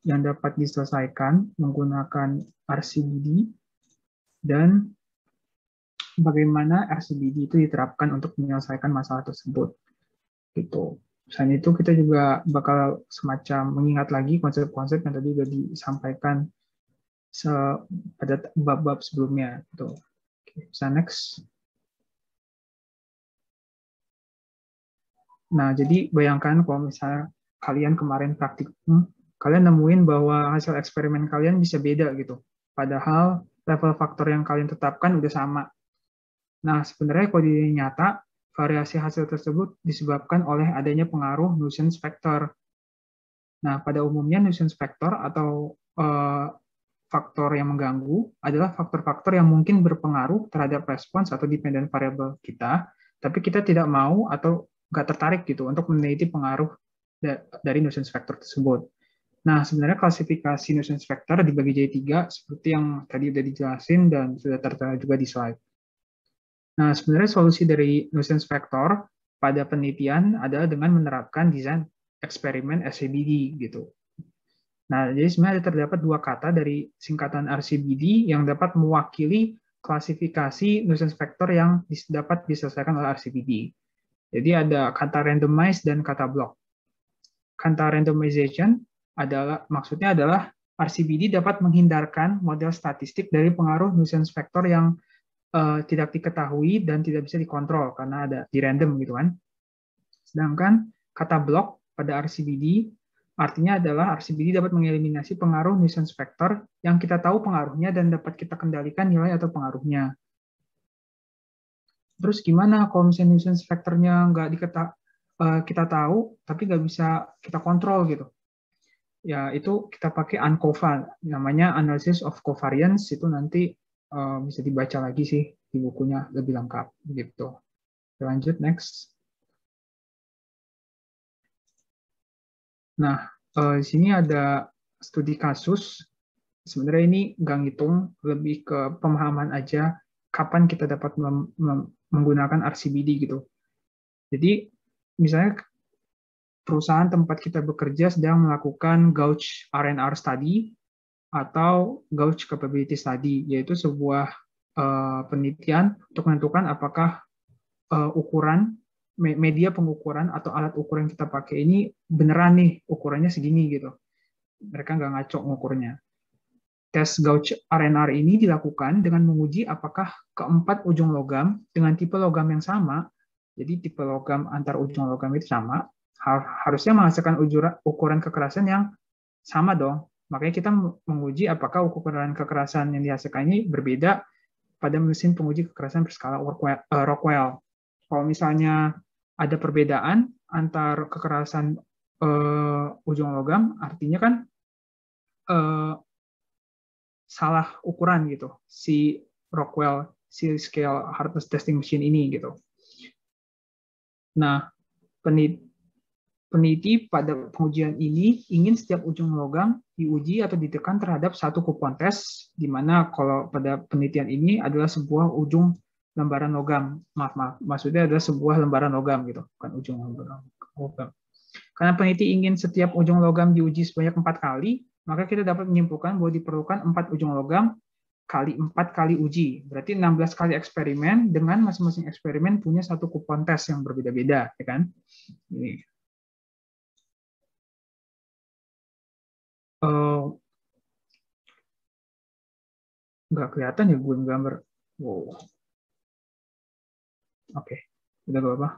yang dapat diselesaikan menggunakan RCBD dan bagaimana RCBD itu diterapkan untuk menyelesaikan masalah tersebut. Gitu. Selain itu kita juga bakal semacam mengingat lagi konsep-konsep yang tadi sudah disampaikan pada bab-bab sebelumnya. Gitu. Oke, bisa next. Nah, jadi bayangkan kalau misalnya kalian kemarin praktikum, kalian nemuin bahwa hasil eksperimen kalian bisa beda gitu. Padahal level faktor yang kalian tetapkan udah sama. Nah, sebenarnya kalau di nyata, variasi hasil tersebut disebabkan oleh adanya pengaruh nuisance factor. Nah, pada umumnya nuisance factor atau faktor yang mengganggu adalah faktor-faktor yang mungkin berpengaruh terhadap respons atau dependent variable kita, tapi kita tidak mau atau nggak tertarik gitu untuk meneliti pengaruh dari nuisance factor tersebut. Nah, sebenarnya klasifikasi nuisance factor dibagi jadi 3, seperti yang tadi sudah dijelasin dan sudah tertera juga di slide. Nah, sebenarnya solusi dari nuisance factor pada penelitian adalah dengan menerapkan desain eksperimen RCBD gitu. Nah, jadi sebenarnya terdapat 2 kata dari singkatan RCBD yang dapat mewakili klasifikasi nuisance factor yang dapat diselesaikan oleh RCBD. Jadi ada kata randomize dan kata block. Kata randomization maksudnya adalah RCBD dapat menghindarkan model statistik dari pengaruh nuisance factor yang tidak diketahui dan tidak bisa dikontrol karena ada di random gitu kan. Sedangkan kata block pada RCBD artinya adalah RCBD dapat mengeliminasi pengaruh nuisance factor yang kita tahu pengaruhnya dan dapat kita kendalikan nilai atau pengaruhnya. Terus gimana kalau misalnya nuisance factor-nya kita tahu, tapi nggak bisa kita kontrol gitu? Ya, itu kita pakai ANCOVA, namanya Analysis of Covariance, itu nanti bisa dibaca lagi sih di bukunya lebih lengkap. Gitu. Lanjut, next. Nah, di sini ada studi kasus. Sebenarnya ini nggak ngitung, lebih ke pemahaman aja kapan kita dapat menggunakan RCBD gitu. Jadi, misalnya perusahaan tempat kita bekerja sedang melakukan gauge R&R study atau gauge capability study, yaitu sebuah penelitian untuk menentukan apakah ukuran media pengukuran atau alat ukur yang kita pakai ini beneran nih ukurannya segini gitu. Mereka nggak ngaco ngukurnya. Tes gauge R&R ini dilakukan dengan menguji apakah keempat ujung logam dengan tipe logam yang sama, jadi tipe logam antar ujung logam itu sama, harusnya menghasilkan ukuran kekerasan yang sama dong. Makanya kita menguji apakah ukuran kekerasan yang dihasilkan ini berbeda pada mesin penguji kekerasan berskala Rockwell. Kalau misalnya ada perbedaan antar kekerasan ujung logam, artinya kan salah ukuran gitu si Rockwell scale hardness testing machine ini gitu. Nah, peneliti pada pengujian ini ingin setiap ujung logam diuji atau ditekan terhadap satu kupon tes, di mana kalau pada penelitian ini adalah sebuah ujung lembaran logam. Maaf, maksudnya adalah sebuah lembaran logam gitu, bukan ujung lembaran logam. Karena peneliti ingin setiap ujung logam diuji sebanyak 4 kali, maka kita dapat menyimpulkan bahwa diperlukan 4 ujung logam kali 4 kali uji. Berarti 16 kali eksperimen dengan masing-masing eksperimen punya satu kupon tes yang berbeda-beda, ya kan? Ini. Nggak kelihatan ya gue gambar. Wow. Oke, udah gak apa-apa.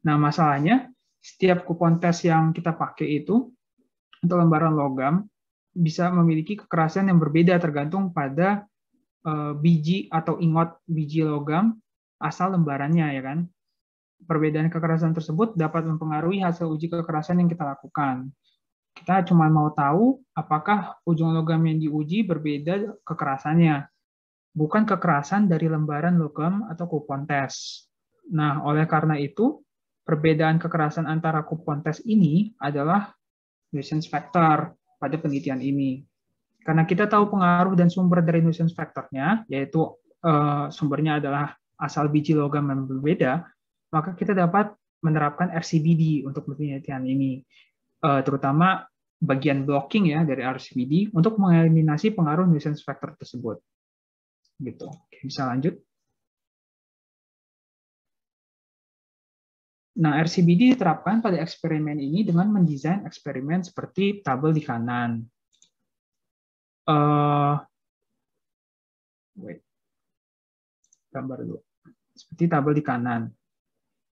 Nah, masalahnya setiap kupon tes yang kita pakai itu untuk lembaran logam bisa memiliki kekerasan yang berbeda tergantung pada biji atau ingot biji logam asal lembarannya, ya kan? Perbedaan kekerasan tersebut dapat mempengaruhi hasil uji kekerasan yang kita lakukan. Kita cuma mau tahu apakah ujung logam yang diuji berbeda kekerasannya, bukan kekerasan dari lembaran logam atau kupon tes. Nah, oleh karena itu, perbedaan kekerasan antara kupon tes ini adalah nuisance factor pada penelitian ini. Karena kita tahu pengaruh dan sumber dari nuisance factor-nya, yaitu sumbernya adalah asal biji logam yang berbeda, maka kita dapat menerapkan RCBD untuk penelitian ini. Terutama bagian blocking ya dari RCBD untuk mengeliminasi pengaruh nuisance factor tersebut. Gitu. Oke, bisa lanjut. Nah, RCBD diterapkan pada eksperimen ini dengan mendesain eksperimen seperti tabel di kanan. Gambar dulu. Seperti tabel di kanan.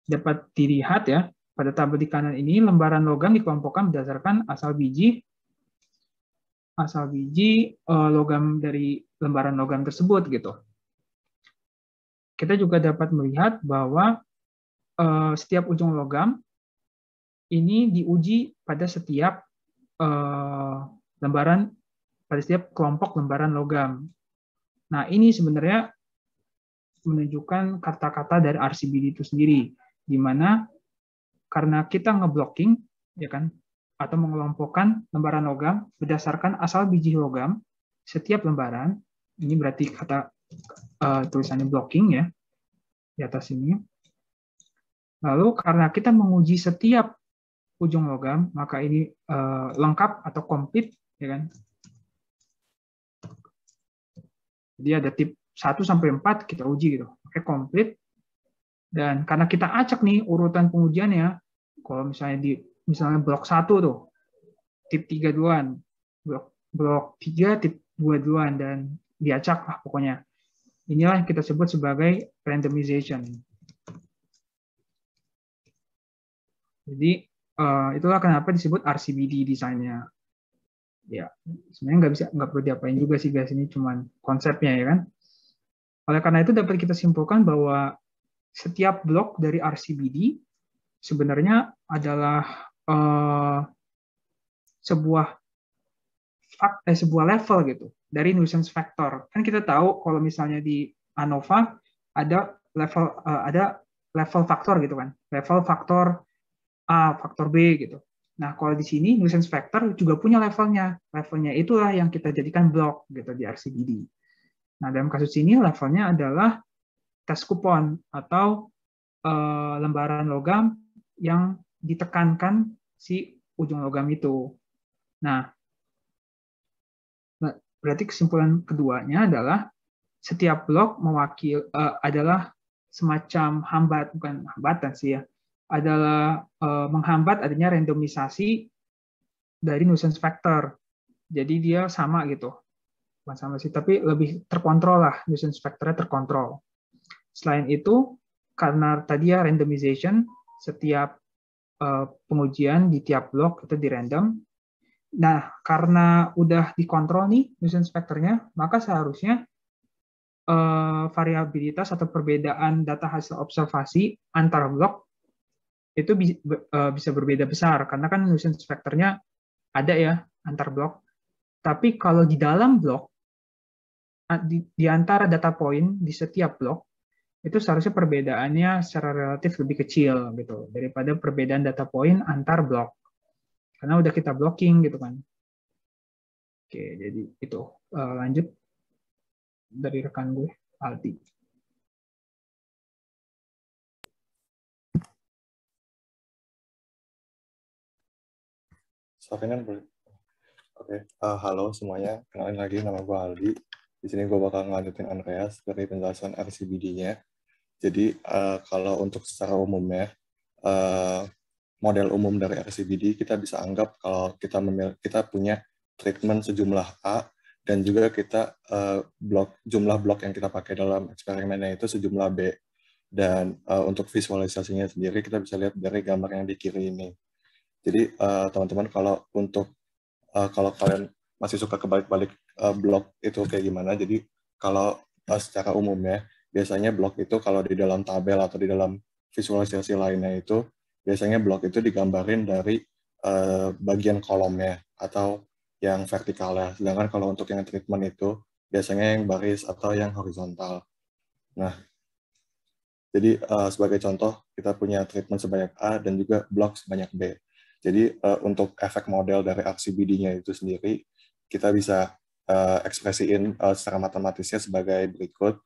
Dapat dilihat ya, pada tabel di kanan ini lembaran logam dikelompokkan berdasarkan asal biji logam dari lembaran logam tersebut gitu. Kita juga dapat melihat bahwa setiap ujung logam ini diuji pada setiap kelompok lembaran logam. Nah, ini sebenarnya menunjukkan kata-kata dari RCBD itu sendiri, di mana karena kita ngeblocking, ya kan, atau mengelompokkan lembaran logam berdasarkan asal biji logam setiap lembaran. Ini berarti kata tulisannya blocking ya di atas ini. Lalu karena kita menguji setiap ujung logam, maka ini lengkap atau complete, ya kan? Jadi ada tip 1 sampai 4 kita uji gitu. Oke, complete. Dan karena kita acak nih urutan pengujiannya, kalau misalnya blok 1 tuh, tip 3 duluan, blok 3 tip 2 duluan, dan diacak lah pokoknya. Inilah yang kita sebut sebagai randomization. Jadi itulah kenapa disebut RCBD desainnya. Ya, sebenarnya nggak perlu diapain juga sih guys, ini cuman konsepnya ya kan. Oleh karena itu dapat kita simpulkan bahwa setiap blok dari RCBD sebenarnya adalah sebuah level gitu dari nuisance factor. Kan kita tahu kalau misalnya di ANOVA ada level faktor gitu kan, level faktor A, faktor B gitu. Nah, kalau di sini nuisance factor juga punya levelnya. Levelnya itulah yang kita jadikan blok gitu di RCBD. Nah, dalam kasus ini levelnya adalah tes kupon atau lembaran logam yang ditekankan si ujung logam itu. Nah, berarti kesimpulan keduanya adalah setiap blok adalah semacam bukan hambatan sih ya, adalah menghambat adanya randomisasi dari nuisance factor. Jadi dia sama gitu. Bukan sama sih, tapi lebih terkontrol lah, nuisance factor-nya terkontrol. Selain itu, karena tadi ya randomization, setiap pengujian di tiap blok itu di random. Nah, karena udah dikontrol nih nuisance factor-nya, maka seharusnya variabilitas atau perbedaan data hasil observasi antar blok itu bisa berbeda besar, karena kan nuisance factor-nya ada ya antar blok. Tapi kalau di dalam blok, di antara data point di setiap blok, itu seharusnya perbedaannya secara relatif lebih kecil gitu daripada perbedaan data point antar blok. karena udah kita blocking gitu kan. Oke, jadi itu lanjut dari rekan gue, Aldi. Sofian boleh. Oke, halo semuanya. Kenalin lagi, nama gue Aldi. Di sini gue bakal ngelanjutin Andreas dari penjelasan RCBD-nya. Jadi kalau untuk secara umumnya, model umum dari RCBD kita bisa anggap kalau kita punya treatment sejumlah A dan juga kita jumlah blok yang kita pakai dalam eksperimennya itu sejumlah B. Dan untuk visualisasinya sendiri kita bisa lihat dari gambar yang di kiri ini. Jadi teman-teman kalau kalian masih suka kebalik-balik blok itu kayak gimana, jadi kalau secara umumnya biasanya blok itu kalau di dalam tabel atau di dalam visualisasi lainnya itu biasanya blok itu digambarin dari bagian kolomnya atau yang vertikalnya, sedangkan kalau untuk yang treatment itu biasanya yang baris atau yang horizontal. Nah, jadi sebagai contoh kita punya treatment sebanyak A dan juga blok sebanyak B. Jadi untuk efek model dari RCBD-nya itu sendiri, kita bisa ekspresiin secara matematisnya sebagai berikut.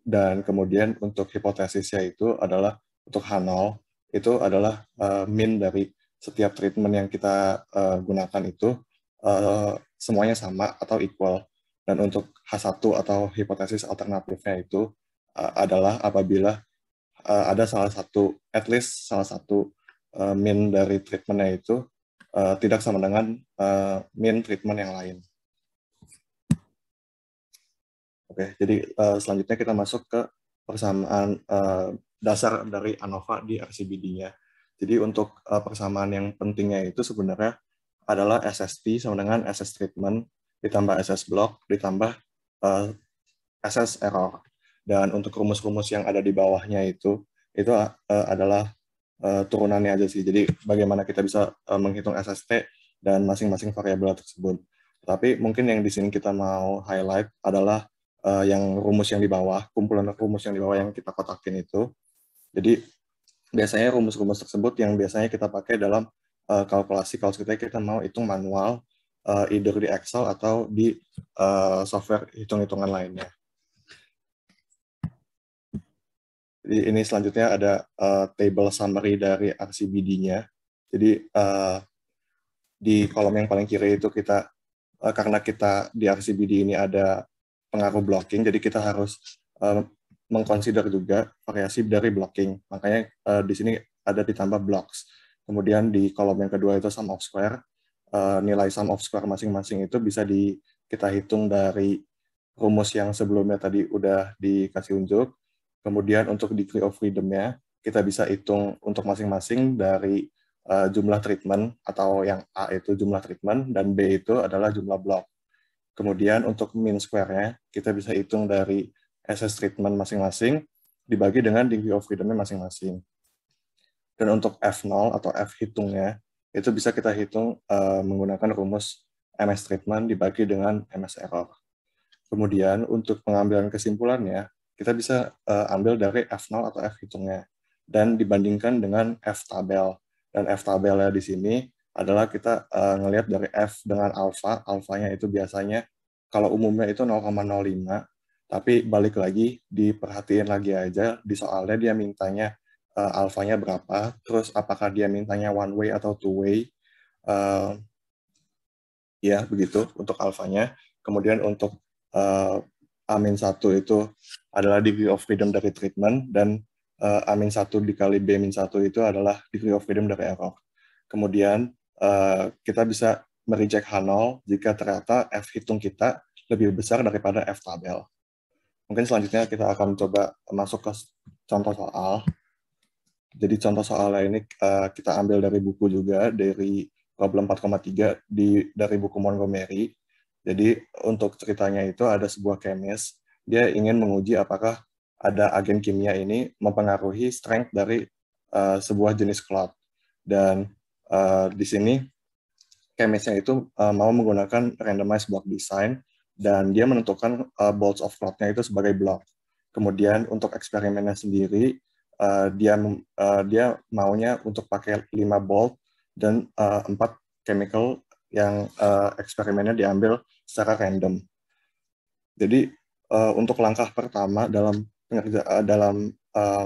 Dan kemudian untuk hipotesisnya itu adalah untuk H0, itu adalah mean dari setiap treatment yang kita gunakan itu semuanya sama atau equal. Dan untuk H1 atau hipotesis alternatifnya itu adalah apabila ada at least salah satu mean dari treatment-nya itu tidak sama dengan mean treatment yang lain. Oke, jadi selanjutnya kita masuk ke persamaan dasar dari ANOVA di RCBD-nya. Jadi untuk persamaan yang pentingnya itu sebenarnya adalah SST sama dengan SS treatment, ditambah SS block, ditambah SS error. Dan untuk rumus-rumus yang ada di bawahnya itu adalah turunannya aja sih. Jadi bagaimana kita bisa menghitung SST dan masing-masing variabel tersebut. Tapi mungkin yang di sini kita mau highlight adalah yang rumus yang di bawah, kumpulan rumus yang di bawah yang kita kotakin itu. Jadi biasanya rumus-rumus tersebut yang biasanya kita pakai dalam kalkulasi kalau kita mau hitung manual, either di Excel atau di software hitung-hitungan lainnya. Jadi ini selanjutnya ada table summary dari RCBD-nya. Jadi di kolom yang paling kiri itu kita, karena kita di RCBD ini ada pengaruh blocking, jadi kita harus mengconsider juga variasi dari blocking. Makanya di sini ada ditambah blocks. Kemudian di kolom yang kedua itu sum of square. Nilai sum of square masing-masing itu bisa kita hitung dari rumus yang sebelumnya tadi udah dikasih unjuk. Kemudian untuk degree of freedom-nya, kita bisa hitung untuk masing-masing dari jumlah treatment, atau yang A itu jumlah treatment, dan B itu adalah jumlah blok. Kemudian untuk mean square-nya, kita bisa hitung dari SS treatment masing-masing, dibagi dengan degree of freedom-nya masing-masing. Dan untuk F0 atau F hitungnya, itu bisa kita hitung menggunakan rumus MS treatment dibagi dengan MS error. Kemudian untuk pengambilan kesimpulannya, kita bisa ambil dari F0 atau F hitungnya dan dibandingkan dengan F tabel. Dan F tabelnya di sini adalah kita ngelihat dari F dengan alfa. Alfanya itu biasanya kalau umumnya itu 0,05, tapi balik lagi diperhatiin lagi aja di soalnya dia mintanya alfanya berapa, terus apakah dia mintanya one way atau two way. Ya, begitu untuk alfanya. Kemudian untuk A-1 itu adalah degree of freedom dari treatment, dan A-1 dikali B-1 itu adalah degree of freedom dari error. Kemudian kita bisa mereject H0 jika ternyata F hitung kita lebih besar daripada F tabel. Mungkin selanjutnya kita akan coba masuk ke contoh soal. Jadi contoh soalnya ini kita ambil dari buku juga, dari problem 4,3 dari buku Montgomery. Jadi untuk ceritanya itu ada sebuah kemis, dia ingin menguji apakah ada agen kimia ini mempengaruhi strength dari sebuah jenis cloud. Dan di sini kemisnya itu mau menggunakan randomized block design, dan dia menentukan bolts of cloud-nya itu sebagai block. Kemudian untuk eksperimennya sendiri, dia maunya untuk pakai 5 bolt dan 4 chemical yang eksperimennya diambil secara random. Jadi untuk langkah pertama dalam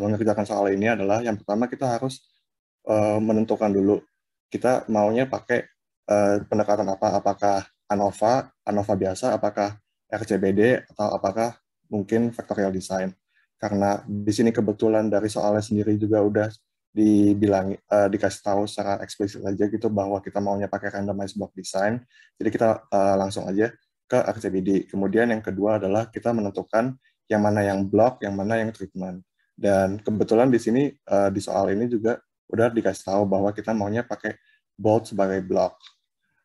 mengerjakan soal ini adalah yang pertama kita harus menentukan dulu kita maunya pakai pendekatan apa, apakah ANOVA biasa, apakah RCBD, atau apakah mungkin factorial design. Karena di sini kebetulan dari soalnya sendiri juga udah dikasih tahu secara eksplisit aja gitu bahwa kita maunya pakai randomized block design. Jadi kita langsung aja ke RCBD. Kemudian yang kedua adalah kita menentukan yang mana yang block, yang mana yang treatment. Dan kebetulan di sini di soal ini juga udah dikasih tahu bahwa kita maunya pakai bold sebagai block.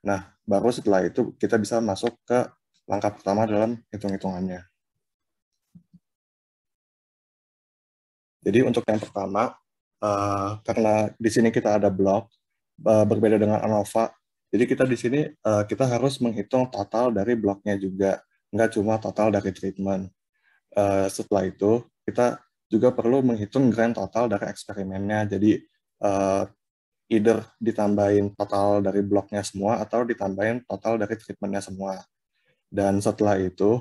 Nah, baru setelah itu kita bisa masuk ke langkah pertama dalam hitung-hitungannya. Jadi untuk yang pertama, karena di sini kita ada block, berbeda dengan ANOVA, jadi kita di sini kita harus menghitung total dari bloknya juga, nggak cuma total dari treatment. Setelah itu, kita juga perlu menghitung grand total dari eksperimennya. Jadi either ditambahin total dari bloknya semua atau ditambahin total dari treatmentnya semua. Dan setelah itu,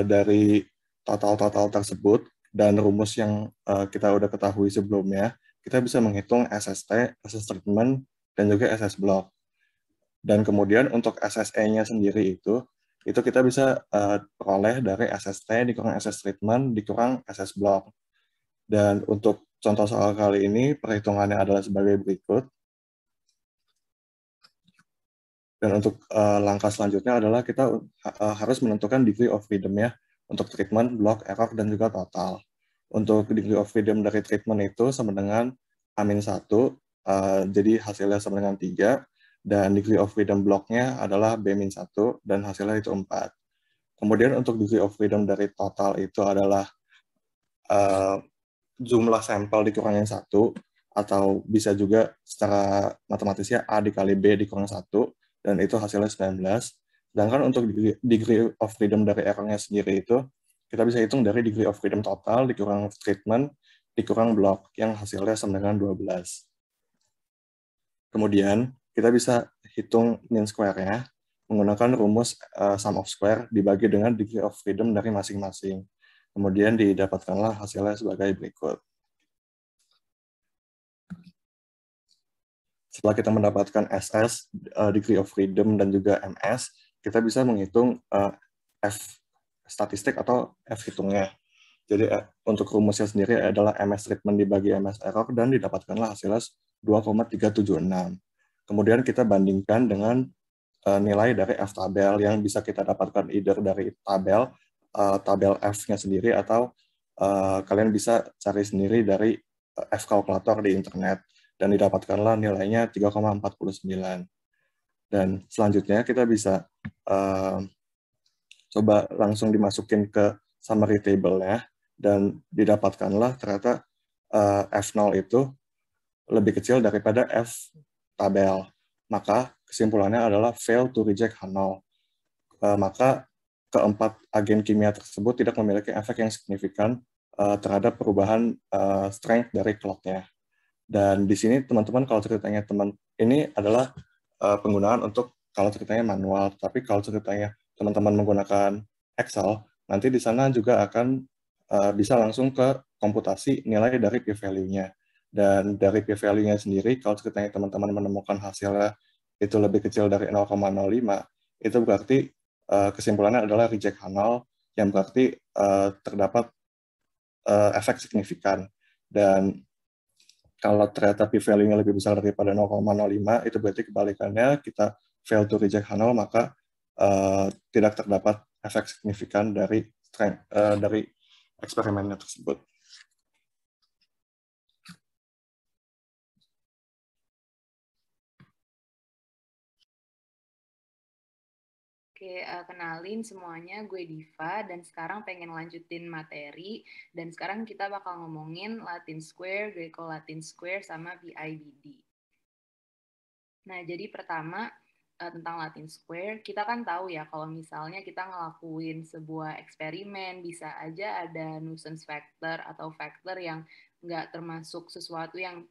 dari total-total tersebut dan rumus yang kita udah ketahui sebelumnya, kita bisa menghitung SST, SS treatment, dan juga SS block. Dan kemudian untuk SSE-nya sendiri itu kita bisa peroleh dari SST dikurang SS treatment dikurang SS block. Dan untuk contoh soal kali ini, perhitungannya adalah sebagai berikut. Dan untuk langkah selanjutnya adalah kita harus menentukan degree of freedom ya, untuk treatment, block, error, dan juga total. Untuk degree of freedom dari treatment itu sama dengan -1, jadi hasilnya sama dengan 3, dan degree of freedom blocknya adalah B-1, dan hasilnya itu 4. Kemudian untuk degree of freedom dari total itu adalah jumlah sampel dikurangin 1, atau bisa juga secara matematisnya A dikali B dikurang 1, dan itu hasilnya 19. Sedangkan untuk degree of freedom dari error-nya sendiri itu, kita bisa hitung dari degree of freedom total dikurang treatment dikurang block, yang hasilnya sama dengan 12. Kemudian, kita bisa hitung mean square-nya menggunakan rumus sum of square dibagi dengan degree of freedom dari masing-masing. Kemudian didapatkanlah hasilnya sebagai berikut. Setelah kita mendapatkan SS, degree of freedom, dan juga MS, kita bisa menghitung F statistik atau F hitungnya. Jadi untuk rumusnya sendiri adalah MS treatment dibagi MS error, dan didapatkanlah hasilnya 2,376. Kemudian kita bandingkan dengan nilai dari F tabel yang bisa kita dapatkan either dari tabel F-nya sendiri, atau kalian bisa cari sendiri dari F kalkulator di internet, dan didapatkanlah nilainya 3,49. Dan selanjutnya kita bisa coba langsung dimasukin ke summary table-nya, dan didapatkanlah ternyata F0 itu lebih kecil daripada F tabel. Maka kesimpulannya adalah fail to reject H0. Maka keempat agen kimia tersebut tidak memiliki efek yang signifikan terhadap perubahan strength dari clock-nya. Dan di sini teman-teman, kalau ceritanya ini adalah penggunaan untuk kalau ceritanya manual, tapi kalau ceritanya teman-teman menggunakan Excel, nanti di sana juga akan bisa langsung ke komputasi nilai dari p-value-nya. Dan dari p-value-nya sendiri, kalau ceritanya teman-teman menemukan hasilnya itu lebih kecil dari 0,05, itu berarti kesimpulannya adalah reject H0, yang berarti terdapat efek signifikan. Dan kalau ternyata p-value-nya lebih besar daripada 0,05, itu berarti kebalikannya, kita fail to reject H0, maka tidak terdapat efek signifikan dari eksperimennya tersebut. Oke, kenalin semuanya, gue Diva, dan sekarang pengen lanjutin materi, dan sekarang kita bakal ngomongin Latin Square, Greco-Latin Square, sama BIBD. Nah, jadi pertama, tentang Latin Square, kita kan tahu ya kalau misalnya kita ngelakuin sebuah eksperimen, bisa aja ada nuisance factor atau factor yang nggak termasuk sesuatu yang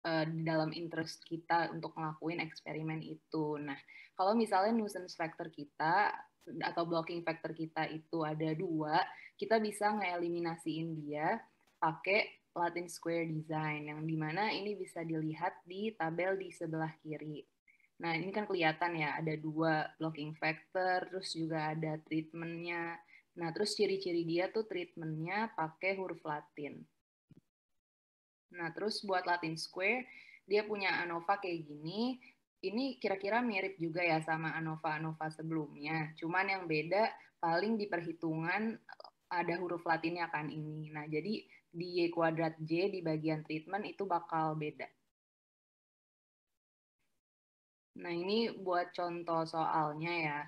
di dalam interest kita untuk ngelakuin eksperimen itu. Nah, kalau misalnya nuisance factor kita atau blocking factor kita itu ada 2, kita bisa ngeeliminasiin dia pakai Latin Square Design, yang dimana ini bisa dilihat di tabel di sebelah kiri. Nah, ini kan kelihatan ya, ada 2 blocking factor, terus juga ada treatmentnya. Nah, terus ciri-ciri dia tuh treatmentnya pakai huruf Latin. Nah, terus buat Latin Square, dia punya ANOVA kayak gini. Ini kira-kira mirip juga ya sama ANOVA-ANOVA sebelumnya. Cuman yang beda paling di perhitungan ada huruf Latinnya kan ini. Nah, jadi di Y kuadrat J di bagian treatment itu bakal beda. Nah, ini buat contoh soalnya ya.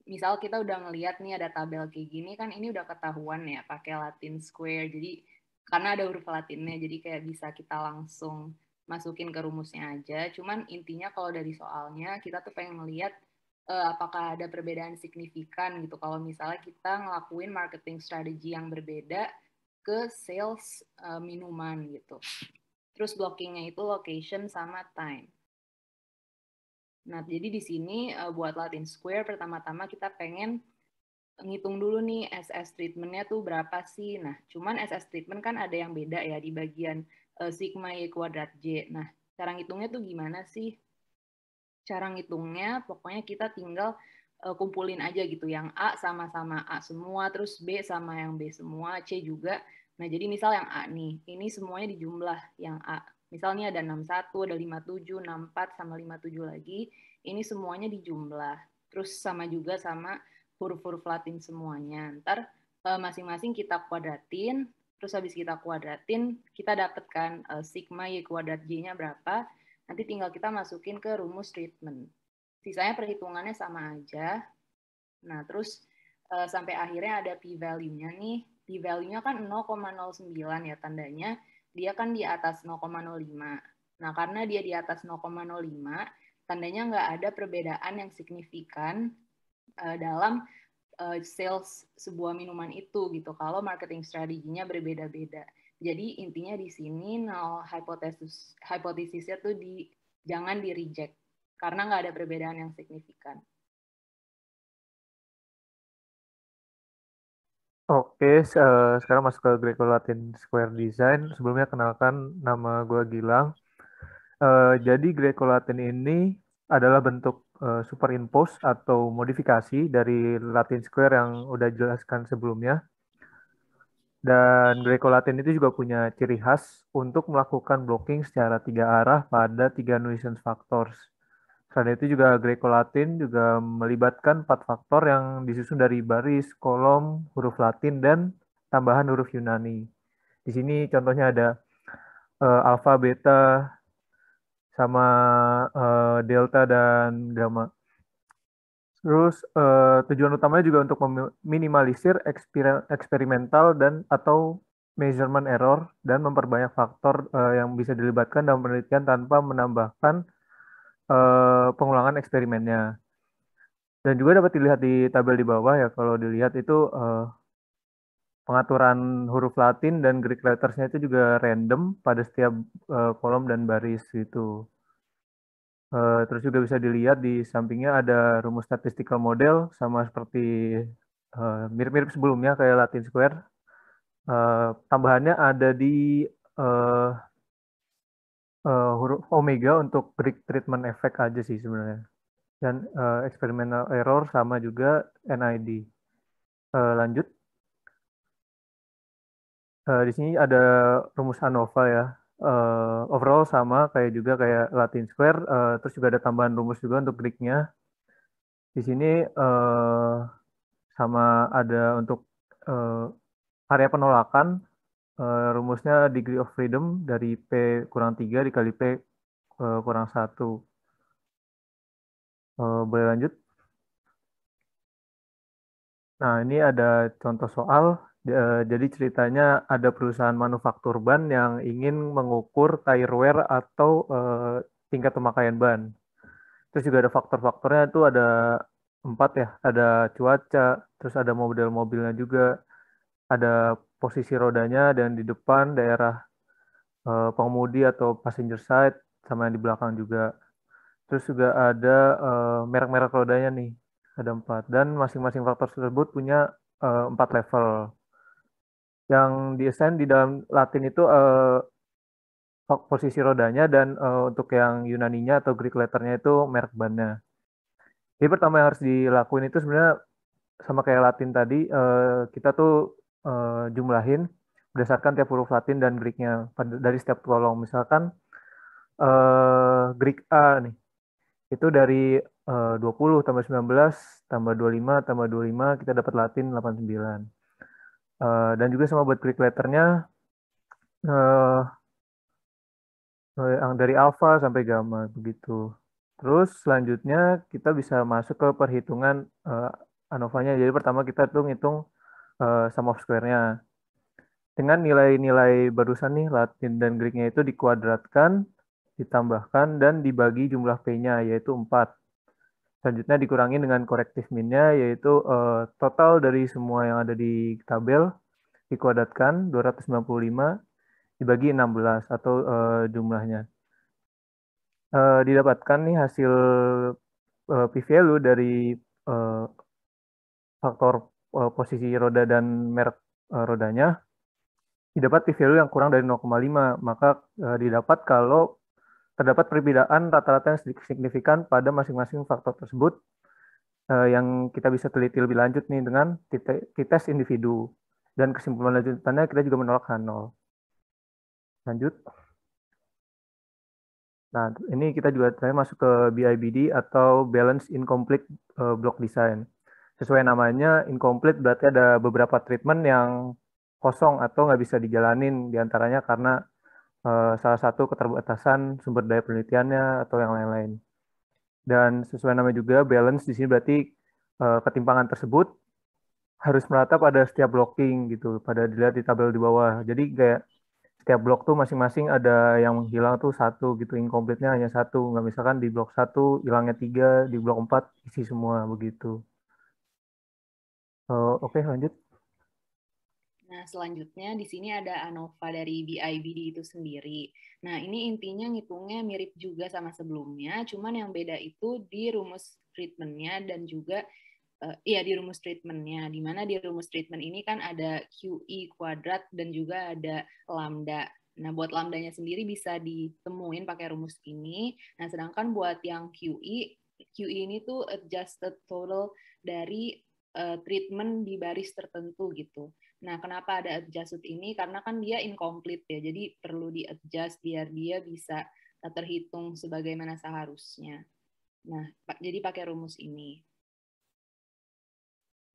Misal kita udah ngeliat nih ada tabel kayak gini, kan ini udah ketahuan ya pakai Latin Square. Jadi karena ada huruf Latinnya, jadi kayak bisa kita langsung masukin ke rumusnya aja. Cuman intinya kalau dari soalnya kita tuh pengen ngeliat apakah ada perbedaan signifikan gitu. Kalau misalnya kita ngelakuin marketing strategi yang berbeda ke sales minuman gitu. Terus blockingnya itu location sama time. Nah, jadi di sini buat Latin Square, pertama-tama kita pengen ngitung dulu nih SS treatment-nya tuh berapa sih. Nah, cuman SS treatment kan ada yang beda ya di bagian sigma Y kuadrat J. Nah, cara ngitungnya tuh gimana sih? Cara ngitungnya pokoknya kita tinggal kumpulin aja gitu. Yang A sama-sama A semua, terus B sama yang B semua, C juga. Nah, jadi misal yang A nih, ini semuanya dijumlah yang A. Misalnya ada 61, ada 57, 64, sama 57 lagi. Ini semuanya dijumlah. Terus sama juga sama huruf-huruf Latin semuanya. Ntar masing-masing kita kuadratin. Terus habis kita kuadratin, kita dapatkan sigma Y kuadrat J-nya berapa. Nanti tinggal kita masukin ke rumus treatment. Sisanya perhitungannya sama aja. Nah, terus sampai akhirnya ada p-value-nya nih. P-value-nya kan 0,09 ya tandanya. Dia kan di atas 0,05. Nah, karena dia di atas 0,05, tandanya nggak ada perbedaan yang signifikan dalam sales sebuah minuman itu gitu. Kalau marketing strateginya berbeda-beda. Jadi intinya di sini null hipotesisnya tuh jangan di reject karena nggak ada perbedaan yang signifikan. Oke, sekarang masuk ke Greco-Latin Square Design. Sebelumnya kenalkan, nama gue Gilang. Jadi Greco-Latin ini adalah bentuk superimpose atau modifikasi dari Latin Square yang udah jelaskan sebelumnya. Dan Greco-Latin itu juga punya ciri khas untuk melakukan blocking secara 3 arah pada 3 nuisance factors. Selain itu juga Greco-Latin juga melibatkan 4 faktor yang disusun dari baris, kolom, huruf Latin, dan tambahan huruf Yunani. Di sini contohnya ada alfa, beta, sama delta, dan gamma. Terus tujuan utamanya juga untuk meminimalisir eksperimental dan atau measurement error dan memperbanyak faktor yang bisa dilibatkan dalam penelitian tanpa menambahkan pengulangan eksperimennya. Dan juga dapat dilihat di tabel di bawah ya, kalau dilihat itu pengaturan huruf Latin dan Greek letters-nya itu juga random pada setiap kolom dan baris gitu. Terus juga bisa dilihat di sampingnya ada rumus statistical model sama seperti mirip-mirip sebelumnya kayak Latin Square. Tambahannya ada di huruf omega untuk Greek treatment effect aja sih sebenarnya. Dan experimental error sama juga NID. Lanjut. Di sini ada rumus ANOVA ya. Overall sama kayak Latin Square. Terus juga ada tambahan rumus juga untuk Greek-nya. Di sini sama ada untuk area penolakan. Rumusnya degree of freedom dari P kurang 3 dikali P kurang 1. Boleh lanjut? Nah, ini ada contoh soal. Jadi ceritanya ada perusahaan manufaktur ban yang ingin mengukur tire wear atau tingkat pemakaian ban. Terus juga ada faktor-faktornya itu ada 4 ya. Ada cuaca, terus ada model mobilnya juga, ada posisi rodanya, dan di depan daerah pengemudi atau passenger side, sama yang di belakang juga. Terus juga ada merek-merek rodanya nih, ada 4. Dan masing-masing faktor tersebut punya 4 level. Yang di-assign di dalam Latin itu posisi rodanya, dan untuk yang Yunaninya atau Greek letternya itu merek bannya. Jadi pertama yang harus dilakuin itu sebenarnya sama kayak Latin tadi, kita tuh jumlahin berdasarkan tiap huruf Latin dan Greeknya dari setiap kolom. Misalkan Greek A nih, itu dari 20 tambah 19 tambah 25 tambah 25 kita dapat Latin 89. Dan juga sama buat Greek letternya, yang dari alpha sampai gamma begitu. Terus selanjutnya kita bisa masuk ke perhitungan ANOVA-nya. Jadi pertama kita tuh ngitung sum of square-nya. Dengan nilai-nilai barusan nih, Latin dan Greek-nya itu dikuadratkan, ditambahkan, dan dibagi jumlah P-nya, yaitu 4. Selanjutnya dikurangi dengan corrective mean-nya, yaitu total dari semua yang ada di tabel, dikuadratkan 295, dibagi 16, atau jumlahnya. Didapatkan nih hasil p-value dari faktor posisi roda dan merek rodanya, didapat p-value yang kurang dari 0,5, maka didapat kalau terdapat perbedaan rata-rata yang signifikan pada masing-masing faktor tersebut, yang kita bisa teliti lebih lanjut nih dengan t-test individu. Dan kesimpulan lanjutannya kita juga menolak H0. Lanjut. Nah, ini kita juga masuk ke BIBD atau Balance Incomplete Block Design. Sesuai namanya, incomplete berarti ada beberapa treatment yang kosong atau nggak bisa dijalanin, diantaranya karena salah satu keterbatasan sumber daya penelitiannya atau yang lain-lain. Dan sesuai nama juga, balance di sini berarti ketimpangan tersebut harus merata pada setiap blocking gitu, pada dilihat di tabel di bawah. Jadi kayak setiap blok tuh masing-masing ada yang hilang tuh 1 gitu, incomplete-nya hanya 1. Nggak misalkan di blok 1 hilangnya 3, di blok 4 isi semua begitu. Oke, lanjut. Nah, selanjutnya di sini ada ANOVA dari BIBD itu sendiri. Nah, ini intinya ngitungnya mirip juga sama sebelumnya, cuman yang beda itu di rumus treatment-nya dan juga di rumus treatment-nya. Di mana di rumus treatment ini kan ada QE kuadrat dan juga ada lambda. Nah, buat lambdanya sendiri bisa ditemuin pakai rumus ini. Nah, sedangkan buat yang QE ini tuh adjusted total dari treatment di baris tertentu gitu. Nah, kenapa ada adjusted ini? Karena kan dia incomplete ya, jadi perlu di-adjust biar dia bisa terhitung sebagaimana seharusnya. Nah, jadi pakai rumus ini.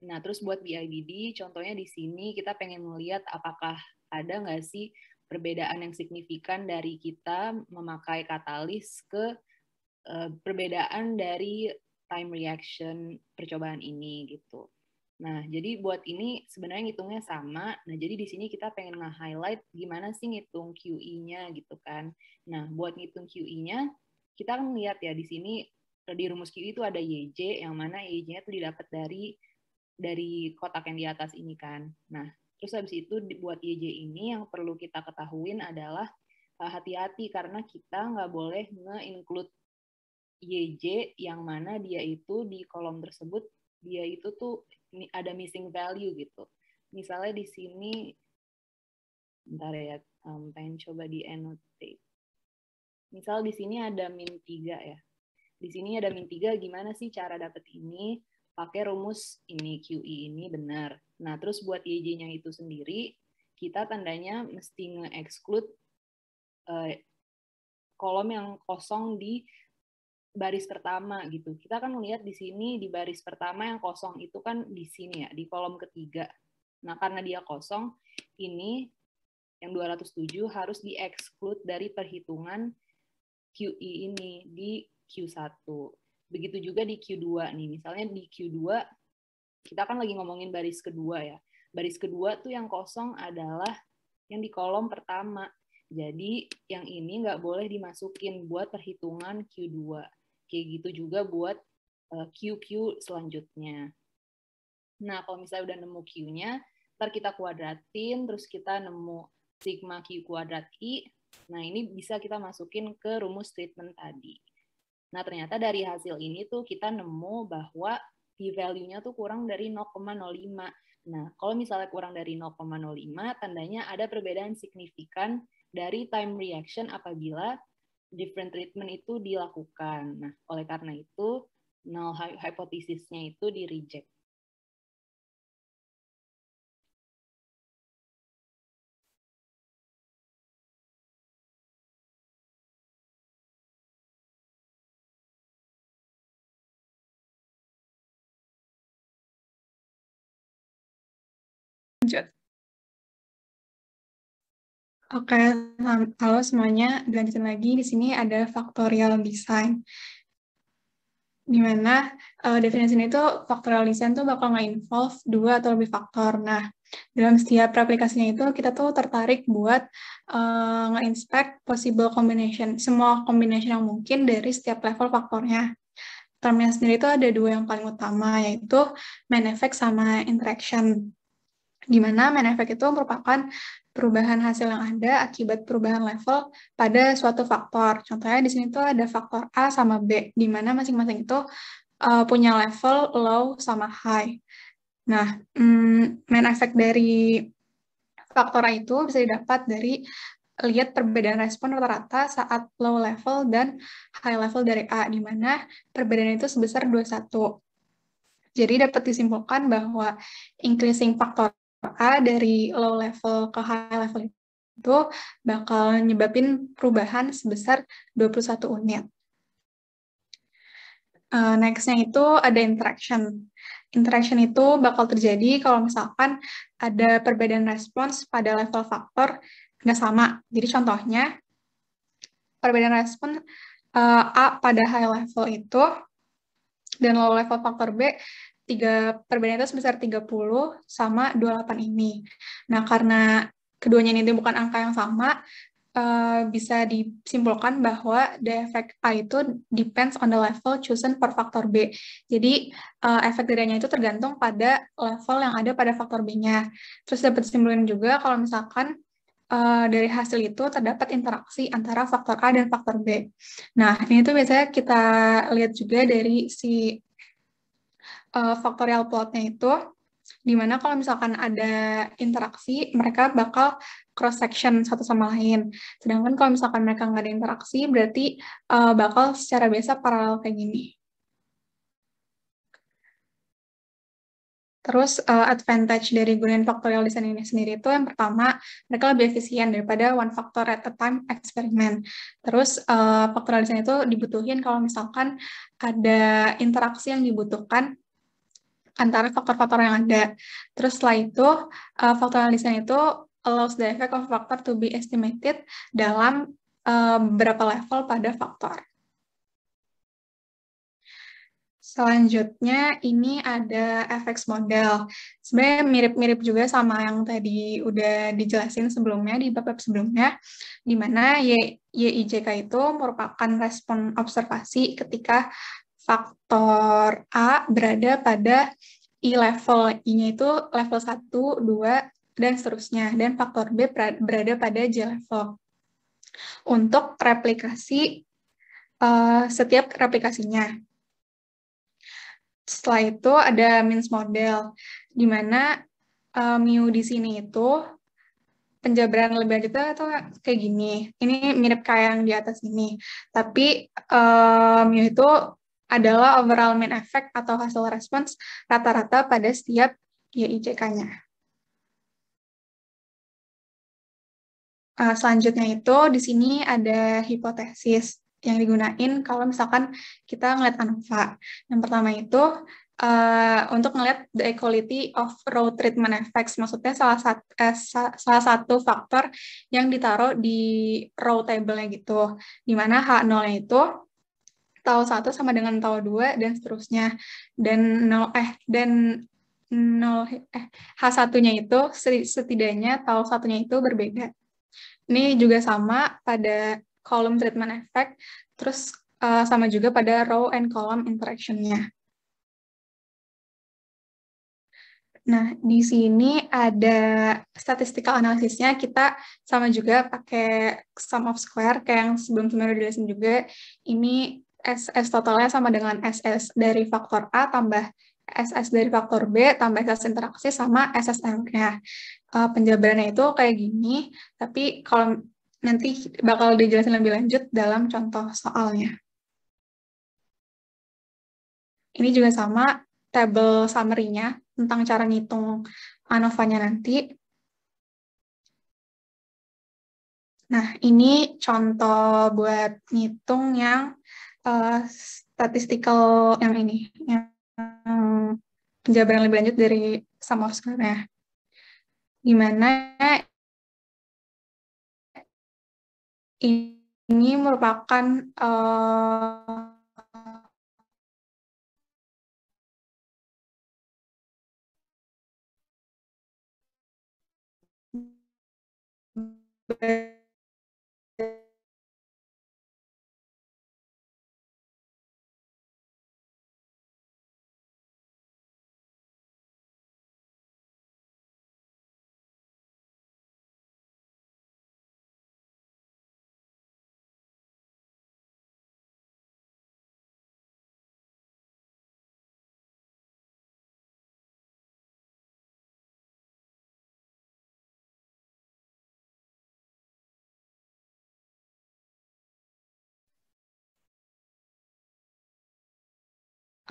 Nah, terus buat BIBD, contohnya di sini kita pengen melihat apakah ada nggak sih perbedaan yang signifikan dari kita memakai katalis ke perbedaan dari time reaction percobaan ini gitu. Nah, jadi buat ini sebenarnya ngitungnya sama. Nah, jadi di sini kita pengen nge-highlight gimana sih ngitung QE-nya gitu kan. Nah, buat ngitung QE-nya, kita kan lihat ya di sini di rumus QE itu ada YJ, yang mana YJ-nya itu didapat dari kotak yang di atas ini kan. Nah, terus habis itu buat YJ ini yang perlu kita ketahuin adalah hati-hati karena kita nggak boleh nge-include YJ yang mana dia itu di kolom tersebut dia itu tuh ada missing value gitu. Misalnya di sini, bentar ya, pengen coba di annotate. Misal di sini ada min 3 ya. Di sini ada min 3, gimana sih cara dapet ini? Pakai rumus ini, QE ini benar. Nah, terus buat YJ-nya itu sendiri, kita tandanya mesti nge-exclude kolom yang kosong di baris pertama gitu. Kita kan melihat di sini di baris pertama yang kosong itu kan di sini ya, di kolom ketiga. Nah, karena dia kosong, ini yang 207 harus di-exclude dari perhitungan QE ini di Q1. Begitu juga di Q2 nih. Misalnya di Q2 kita kan lagi ngomongin baris kedua ya. Baris kedua tuh yang kosong adalah yang di kolom pertama. Jadi yang ini nggak boleh dimasukin buat perhitungan Q2. Kayak gitu juga buat QQ selanjutnya. Nah, kalau misalnya udah nemu Q-nya, ntar kita kuadratin, terus kita nemu sigma Q kuadrat I, Nah, ini bisa kita masukin ke rumus treatment tadi. Nah, ternyata dari hasil ini tuh kita nemu bahwa p-value-nya tuh kurang dari 0,05. Nah, kalau misalnya kurang dari 0,05, tandanya ada perbedaan signifikan dari time reaction apabila different treatment itu dilakukan. Nah, oleh karena itu, null hypothesis-nya itu di-reject. Oke, halo semuanya. Dilanjutin lagi. Di sini ada factorial design. Di mana definisi itu factorial design tuh bakal nge-involve 2 atau lebih faktor. Nah, dalam setiap aplikasinya itu kita tuh tertarik buat nge-inspect possible combination, semua combination yang mungkin dari setiap level faktornya. Termnya sendiri itu ada 2 yang paling utama, yaitu main effect sama interaction. Di mana main effect itu merupakan perubahan hasil yang ada akibat perubahan level pada suatu faktor. Contohnya di sini tuh ada faktor A sama B, di mana masing-masing itu punya level low sama high. Nah, main effect dari faktor A itu bisa didapat dari lihat perbedaan respon rata-rata saat low level dan high level dari A, di mana perbedaan itu sebesar 21. Jadi dapat disimpulkan bahwa increasing faktor A dari low level ke high level itu bakal nyebabin perubahan sebesar 21 unit. Next-nya itu ada interaction. Interaction itu bakal terjadi kalau misalkan ada perbedaan respons pada level faktor nggak sama. Jadi contohnya, perbedaan respon A pada high level itu dan low level faktor B, perbedaan itu sebesar 30 sama 28 ini. Nah, karena keduanya ini bukan angka yang sama, bisa disimpulkan bahwa the effect A itu depends on the level chosen for faktor B. Jadi, efek darinya itu tergantung pada level yang ada pada faktor B-nya. Terus dapat disimpulkan juga kalau misalkan dari hasil itu terdapat interaksi antara faktor A dan faktor B. Nah, ini tuh biasanya kita lihat juga dari si factorial plotnya itu, di mana kalau misalkan ada interaksi, mereka bakal cross-section satu sama lain. Sedangkan kalau misalkan mereka nggak ada interaksi, berarti bakal secara biasa paralel kayak gini. Terus advantage dari gunain factorial design ini sendiri itu yang pertama, mereka lebih efisien daripada one factor at a time eksperimen. Terus factorial design itu dibutuhin kalau misalkan ada interaksi yang dibutuhkan antara faktor-faktor yang ada. Terus setelah itu, factorial design itu allows the effect of factor to be estimated dalam beberapa level pada faktor. Selanjutnya, ini ada FX model. Sebenarnya mirip-mirip juga sama yang tadi udah dijelasin sebelumnya, di bab sebelumnya, di mana YIJK itu merupakan respon observasi ketika faktor A berada pada I level. I-nya itu level 1, 2, dan seterusnya. Dan faktor B berada pada J level. Untuk replikasi, setiap replikasinya. Setelah itu ada means model, di mana mu di sini itu penjabaran lebih lanjutnya itu kayak gini. Ini mirip kayak yang di atas ini. Tapi mu itu adalah overall mean effect atau hasil respons rata-rata pada setiap YIJK-nya. Selanjutnya itu di sini ada hipotesis yang digunain kalau misalkan kita ngeliat ANOVA. Yang pertama itu untuk ngeliat the equality of row treatment effects, maksudnya salah satu faktor yang ditaruh di row table-nya gitu, di mana H0-nya itu tau 1 sama dengan tau 2 dan seterusnya. Dan H1-nya itu setidaknya tau 1-nya itu berbeda. Ini juga sama pada column treatment effect, terus sama juga pada row and column interaction-nya. Nah, di sini ada statistical analysisnya, kita sama juga pakai sum of square, kayak yang sebelum-sebelumnya udah dijelasin juga. Ini SS totalnya sama dengan SS dari faktor A tambah SS dari faktor B tambah SS interaksi sama SS error-nya. Penjabarannya itu kayak gini, tapi kalau nanti bakal dijelasin lebih lanjut dalam contoh soalnya. Ini juga sama, table summary-nya tentang cara ngitung ANOVA-nya nanti. Nah, ini contoh buat ngitung yang statistical yang ini, yang penjabaran lebih lanjut dari sum of square-nya. Gimana ini merupakan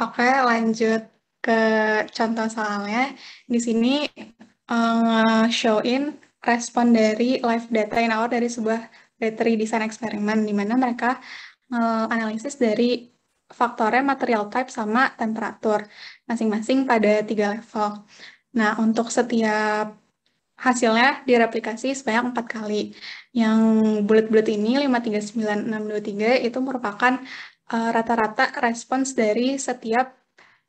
Oke, lanjut ke contoh soalnya. Di sini show-in respon dari live data in hour dari sebuah battery design eksperimen, di mana mereka analisis dari faktornya material type sama temperatur, masing-masing pada 3 level. Nah, untuk setiap hasilnya direplikasi sebanyak 4 kali. Yang bulat-bulat ini, 539,623, itu merupakan rata-rata respons dari setiap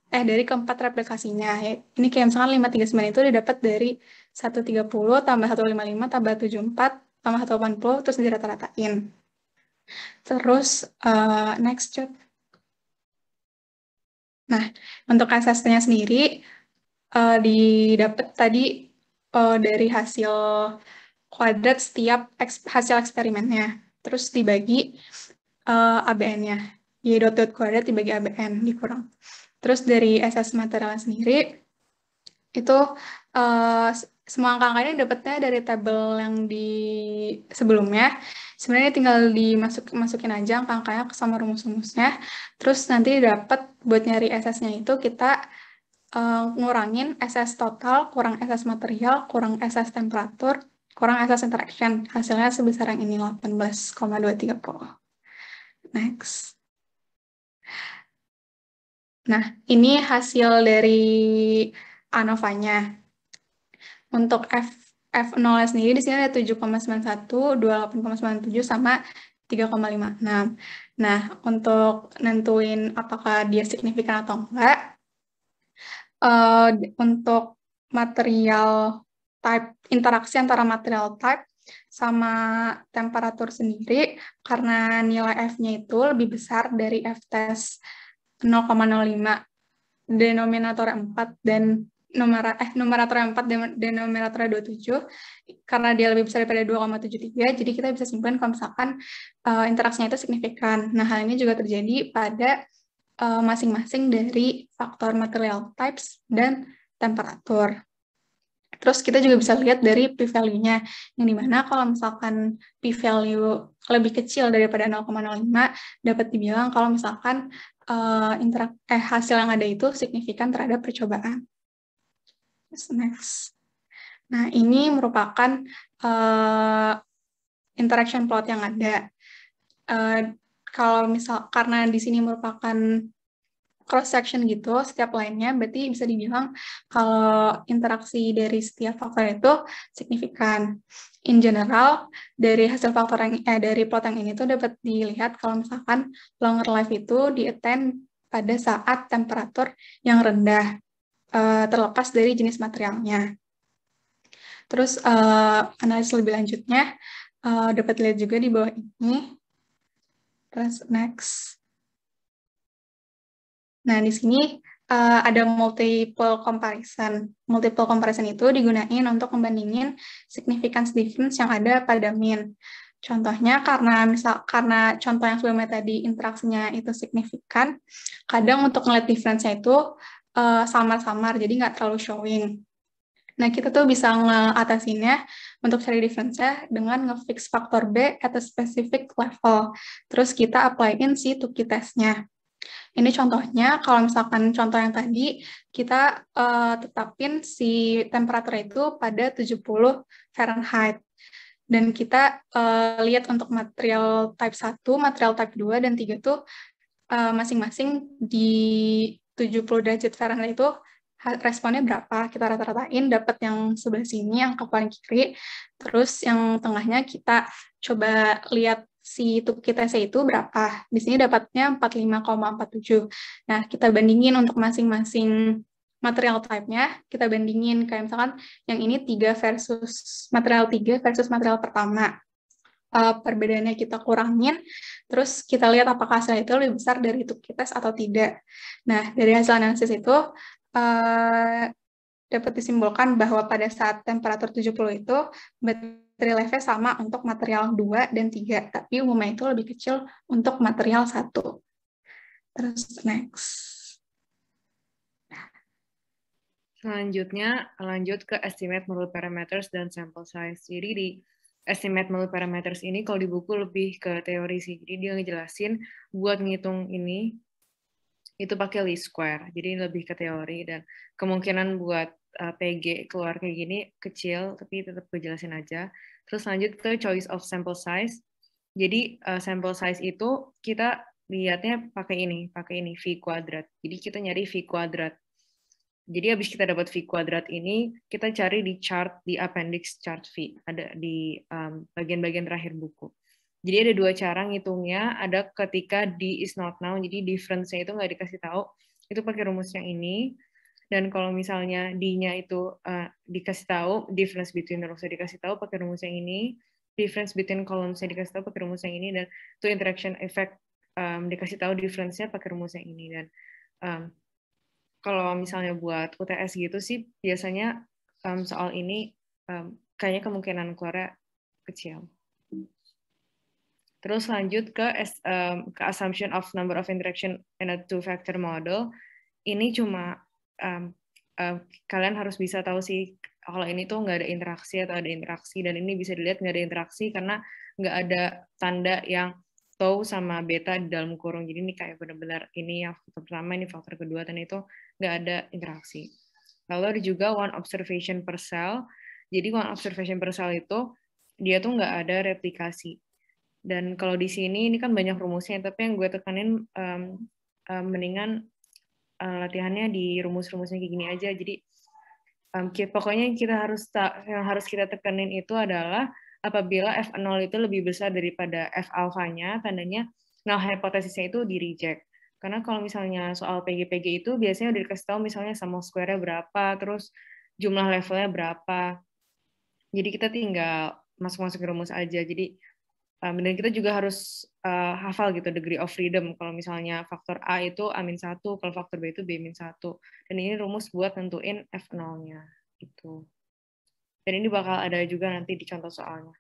dari keempat replikasinya. Ini kayak misalkan 539 itu didapat dari 130 tambah 155 tambah 74 tambah 180 terus dirata-ratain. Terus next cut. Nah, untuk SST-nya sendiri didapat tadi dari hasil kuadrat setiap hasil eksperimennya. Terus dibagi ABN-nya. Y dot kuadrat dibagi ABN, dikurang. Terus dari SS material sendiri, itu semua angka-angka ini dapatnya dari tabel yang di sebelumnya. Sebenarnya tinggal dimasukin aja angka-angkanya sama rumus-rumusnya. Terus nanti dapat buat nyari SS-nya itu kita ngurangin SS total, kurang SS material, kurang SS temperatur, kurang SS interaction. Hasilnya sebesar yang ini, 18,230. Next. Nah, ini hasil dari ANOVA-nya. Untuk F0 sendiri di sini ada 7,91, 28,97 sama 3,56. Nah, untuk nentuin apakah dia signifikan atau enggak, untuk material type, interaksi antara material type sama temperatur sendiri, karena nilai F-nya itu lebih besar dari F-test 0,05, denominator 4 dan numerator 4 denominator 27, karena dia lebih besar daripada 2,73, jadi kita bisa simpulkan kalau misalkan interaksinya itu signifikan. Nah, hal ini juga terjadi pada masing-masing dari faktor material types dan temperatur. Terus kita juga bisa lihat dari p-value-nya, yang dimana kalau misalkan p-value lebih kecil daripada 0,05, dapat dibilang kalau misalkan hasil yang ada itu signifikan terhadap percobaan. Next. Nah, ini merupakan interaction plot yang ada. Kalau misal karena di sini merupakan cross section gitu, setiap lainnya berarti bisa dibilang kalau interaksi dari setiap faktor itu signifikan. In general, dari hasil faktor yang dari plot yang ini tuh dapat dilihat kalau misalkan longer life itu di-attain pada saat temperatur yang rendah, terlepas dari jenis materialnya. Terus analisis lebih lanjutnya dapat lihat juga di bawah ini. Terus next. Nah, di sini ada multiple comparison. Multiple comparison itu digunain untuk membandingin significance difference yang ada pada mean. Contohnya karena contoh yang sebelumnya tadi interaksinya itu signifikan, kadang untuk ngeliat difference-nya itu samar-samar, jadi nggak terlalu showing. Nah, kita tuh bisa ngeatasinnya untuk cari difference-nya dengan nge-fix faktor B at a specific level. Terus kita apply-in si Tukey test-nya. Ini contohnya, kalau misalkan contoh yang tadi, kita tetapin si temperatur itu pada 70 Fahrenheit. Dan kita lihat untuk material type 1, material type 2, dan 3 tuh masing-masing di 70 derajat Fahrenheit itu responnya berapa, kita rata-ratain, dapat yang sebelah sini, yang ke paling kiri, terus yang tengahnya kita coba lihat si Tukey test itu berapa. Di sini dapatnya 45,47. Nah, kita bandingin untuk masing-masing material type-nya, kita bandingin kayak misalkan yang ini 3 versus material 3 versus material pertama. Perbedaannya kita kurangin, terus kita lihat apakah hasilnya itu lebih besar dari Tukey test atau tidak. Nah, dari hasil analisis itu dapat disimpulkan bahwa pada saat temperatur 70 itu battery life-nya sama untuk material 2 dan 3, tapi umumnya itu lebih kecil untuk material 1. Terus next. Selanjutnya, lanjut ke estimate model parameters dan sample size. Jadi di estimate model parameters ini kalau di buku lebih ke teori sih. Jadi dia ngejelasin buat ngitung ini itu pakai least square. Jadi lebih ke teori dan kemungkinan buat PG keluar kayak gini kecil, tapi tetap gue jelasin aja. Terus lanjut ke choice of sample size. Jadi sample size itu kita lihatnya pakai ini V kuadrat. Jadi kita nyari V kuadrat. Jadi habis kita dapat V kuadrat ini, kita cari di chart, di appendix chart V, ada di bagian-bagian terakhir buku. Jadi ada dua cara ngitungnya, ada ketika D is not known, jadi difference-nya itu nggak dikasih tahu, itu pakai rumus yang ini. Dan kalau misalnya D-nya itu dikasih tahu, difference between rumusnya dikasih tahu pakai rumus yang ini, difference between columns-nya dikasih tahu pakai rumus yang ini, dan to interaction effect dikasih tahu difference-nya pakai rumus yang ini. Dan kalau misalnya buat UTS gitu sih, biasanya soal ini kayaknya kemungkinan keluarnya kecil. Terus lanjut ke assumption of number of interaction in a two-factor model. Ini cuma kalian harus bisa tahu sih kalau ini tuh nggak ada interaksi atau ada interaksi, dan ini bisa dilihat nggak ada interaksi karena nggak ada tanda yang tau sama beta di dalam kurung. Jadi ini kayak benar-benar ini yang faktor pertama, ini faktor kedua, dan itu nggak ada interaksi. Lalu ada juga one observation per cell. Jadi one observation per cell itu dia tuh nggak ada replikasi. Dan kalau di sini ini kan banyak rumusnya, tapi yang gue tekanin mendingan latihannya di rumus-rumusnya kayak gini aja. Jadi pokoknya yang harus kita tekanin itu adalah apabila F0 itu lebih besar daripada F alfanya, tandanya null hipotesisnya itu di reject. Karena kalau misalnya soal PG-PG itu biasanya udah dikasih tahu misalnya sum of square-nya berapa, terus jumlah levelnya berapa. Jadi kita tinggal masuk-masuk ke rumus aja. Jadi dan kita juga harus hafal gitu degree of freedom. Kalau misalnya faktor A itu A-1, kalau faktor B itu B-1. Dan ini rumus buat nentuin F0-nya. Gitu. Dan ini bakal ada juga nanti di contoh soalnya.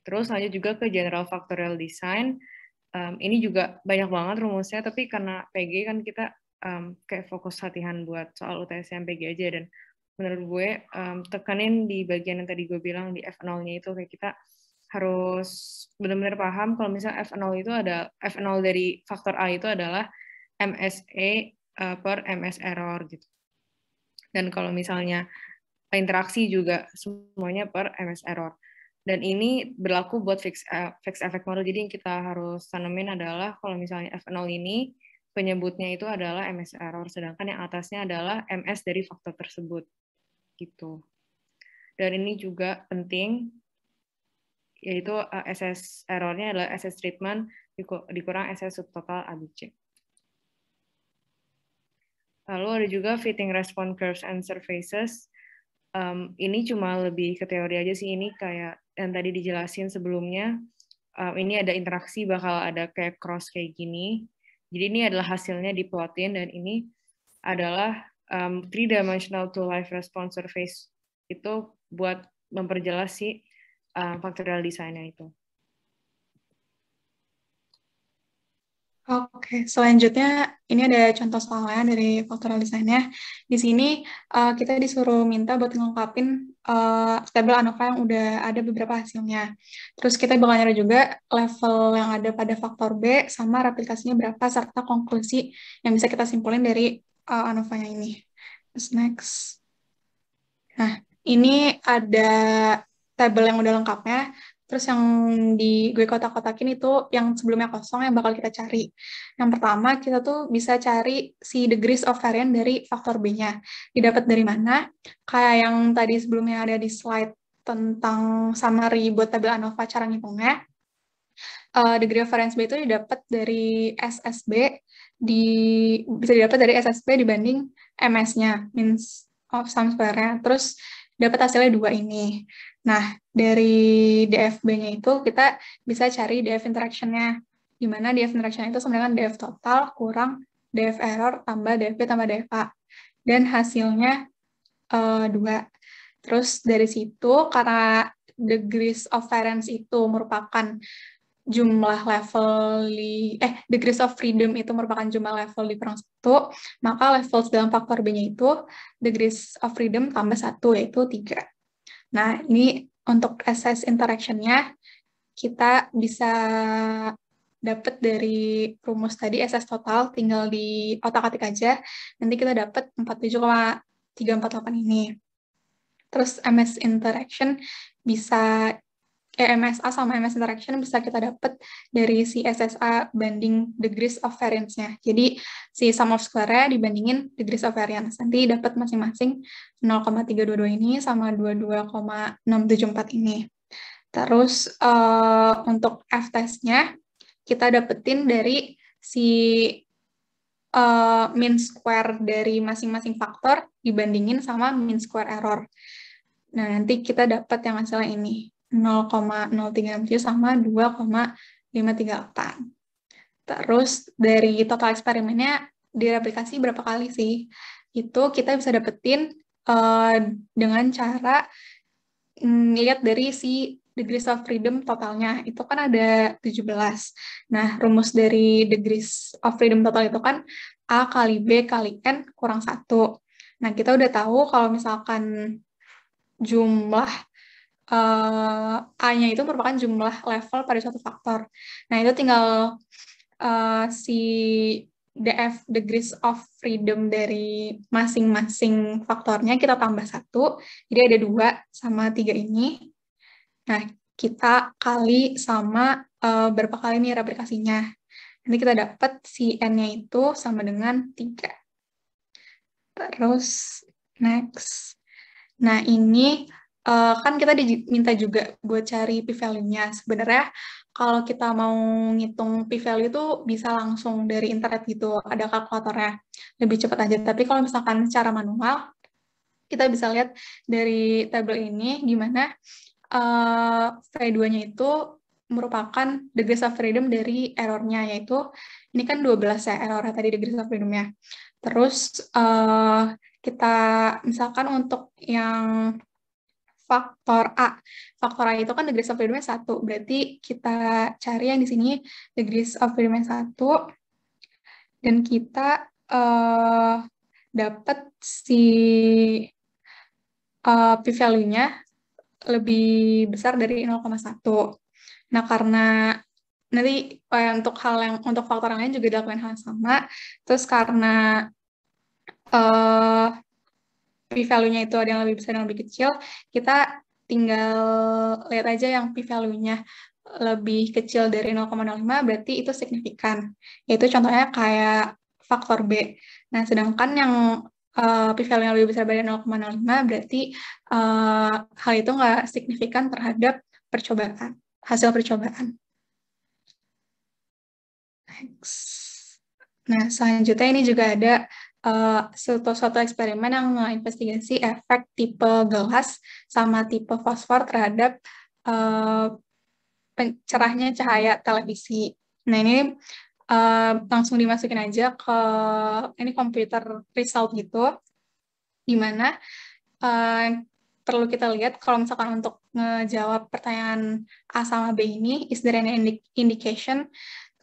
Terus lanjut juga ke general factorial design. Ini juga banyak banget rumusnya, tapi karena PG kan kita kayak fokus latihan buat soal UTS yang PG aja. Dan menurut gue tekanin di bagian yang tadi gue bilang di F0-nya itu kayak kita harus benar-benar paham kalau misalnya F0 itu ada F0 dari faktor A itu adalah MSE per MS error gitu. Dan kalau misalnya interaksi juga semuanya per MS error. Dan ini berlaku buat fixed effect model. Jadi yang kita harus tanemin adalah kalau misalnya F0 ini penyebutnya itu adalah MS error, sedangkan yang atasnya adalah MS dari faktor tersebut. Gitu. Dan ini juga penting, yaitu SS errornya adalah SS treatment dikurang SS subtotal ABC. Lalu ada juga fitting response curves and surfaces. Ini cuma lebih ke teori aja sih, ini kayak yang tadi dijelasin sebelumnya. Ini ada interaksi, bakal ada kayak cross kayak gini. Jadi ini adalah hasilnya diplotin, dan ini adalah three-dimensional two-life response surface. Itu buat memperjelas si factorial design-nya itu. Oke, selanjutnya ini ada contoh soalnya dari factorial design-nya. Di sini kita disuruh minta buat ngelengkapin tabel ANOVA yang udah ada beberapa hasilnya. Terus kita bakal nyari juga level yang ada pada faktor B sama replikasinya berapa, serta konklusi yang bisa kita simpulin dari ANOVA-nya ini. Terus next. Nah, ini ada tabel yang udah lengkapnya. Terus yang di gue kotak-kotakin itu yang sebelumnya kosong yang bakal kita cari. Yang pertama, kita tuh bisa cari si degrees of variance dari faktor B-nya. Didapat dari mana? Kayak yang tadi sebelumnya ada di slide tentang summary buat tabel ANOVA cara ngitungnya. Degree of variance B itu didapat dari SSB, bisa didapat dari SSB dibanding MS-nya, means of sum square-nya. Terus dapat hasilnya 2 ini. Nah, dari DFB-nya itu kita bisa cari DF interaction-nya. Di mana DF interaction itu sebenarnya DF total kurang DF error tambah DFB tambah DFA. Dan hasilnya 2. Terus dari situ, karena degrees of variance itu merupakan jumlah level degrees of freedom itu merupakan jumlah level dikurang 1, maka level dalam faktor B-nya itu degrees of freedom tambah 1, yaitu 3. Nah, ini untuk SS interaction-nya kita bisa dapat dari rumus tadi SS total, tinggal di otak-atik aja. Nanti kita dapat 47,348 ini. Terus MS interaction bisa MSA sama MS interaction bisa kita dapat dari si SSA banding degrees of variance-nya. Jadi si sum of square-nya dibandingin degrees of variance. Nanti dapat masing-masing 0,322 ini sama 22,674 ini. Terus untuk F-test-nya kita dapetin dari si mean square dari masing-masing faktor dibandingin sama mean square error. Nah, nanti kita dapat yang hasilnya ini. 0,037 sama 2,538. Terus dari total eksperimennya direplikasi berapa kali sih? Itu kita bisa dapetin dengan cara lihat dari si degrees of freedom totalnya. Itu kan ada 17. Nah, rumus dari degrees of freedom total itu kan A kali B kali N kurang 1. Nah, kita udah tahu kalau misalkan jumlah A-nya itu merupakan jumlah level pada suatu faktor. Nah, itu tinggal si DF, degrees of freedom dari masing-masing faktornya, kita tambah 1. Jadi ada 2 sama 3 ini. Nah, kita kali sama berapa kali nih replikasinya. Nanti kita dapat si N-nya itu sama dengan 3. Terus, next. Nah, ini kan kita diminta juga buat cari p-value-nya. Sebenarnya kalau kita mau ngitung p-value itu bisa langsung dari internet gitu, ada kalkulatornya, lebih cepat aja. Tapi kalau misalkan secara manual, kita bisa lihat dari tabel ini, di mana V2-nya itu merupakan degrees of freedom dari error-nya, yaitu ini kan 12 ya error-nya tadi degrees of freedom-nya. Terus kita misalkan untuk yang faktor A itu kan degrees of freedom-nya 1, berarti kita cari yang di sini degrees of freedom-nya 1, dan kita dapat si p-value-nya lebih besar dari 0,1. Nah, karena nanti untuk faktor yang lain juga dilakukan hal yang sama, terus karena p-value-nya itu ada yang lebih besar dan lebih kecil, kita tinggal lihat aja yang p-value-nya lebih kecil dari 0,05, berarti itu signifikan. Yaitu contohnya kayak faktor B. Nah, sedangkan yang p-value yang lebih besar dari 0,05, berarti hal itu nggak signifikan terhadap hasil percobaan. Next. Nah, selanjutnya ini juga ada suatu eksperimen yang menginvestigasi efek tipe gelas sama tipe fosfor terhadap cerahnya cahaya televisi. Nah, ini langsung dimasukin aja ke ini computer result gitu, di mana perlu kita lihat kalau misalkan untuk ngejawab pertanyaan A sama B ini, is there any indication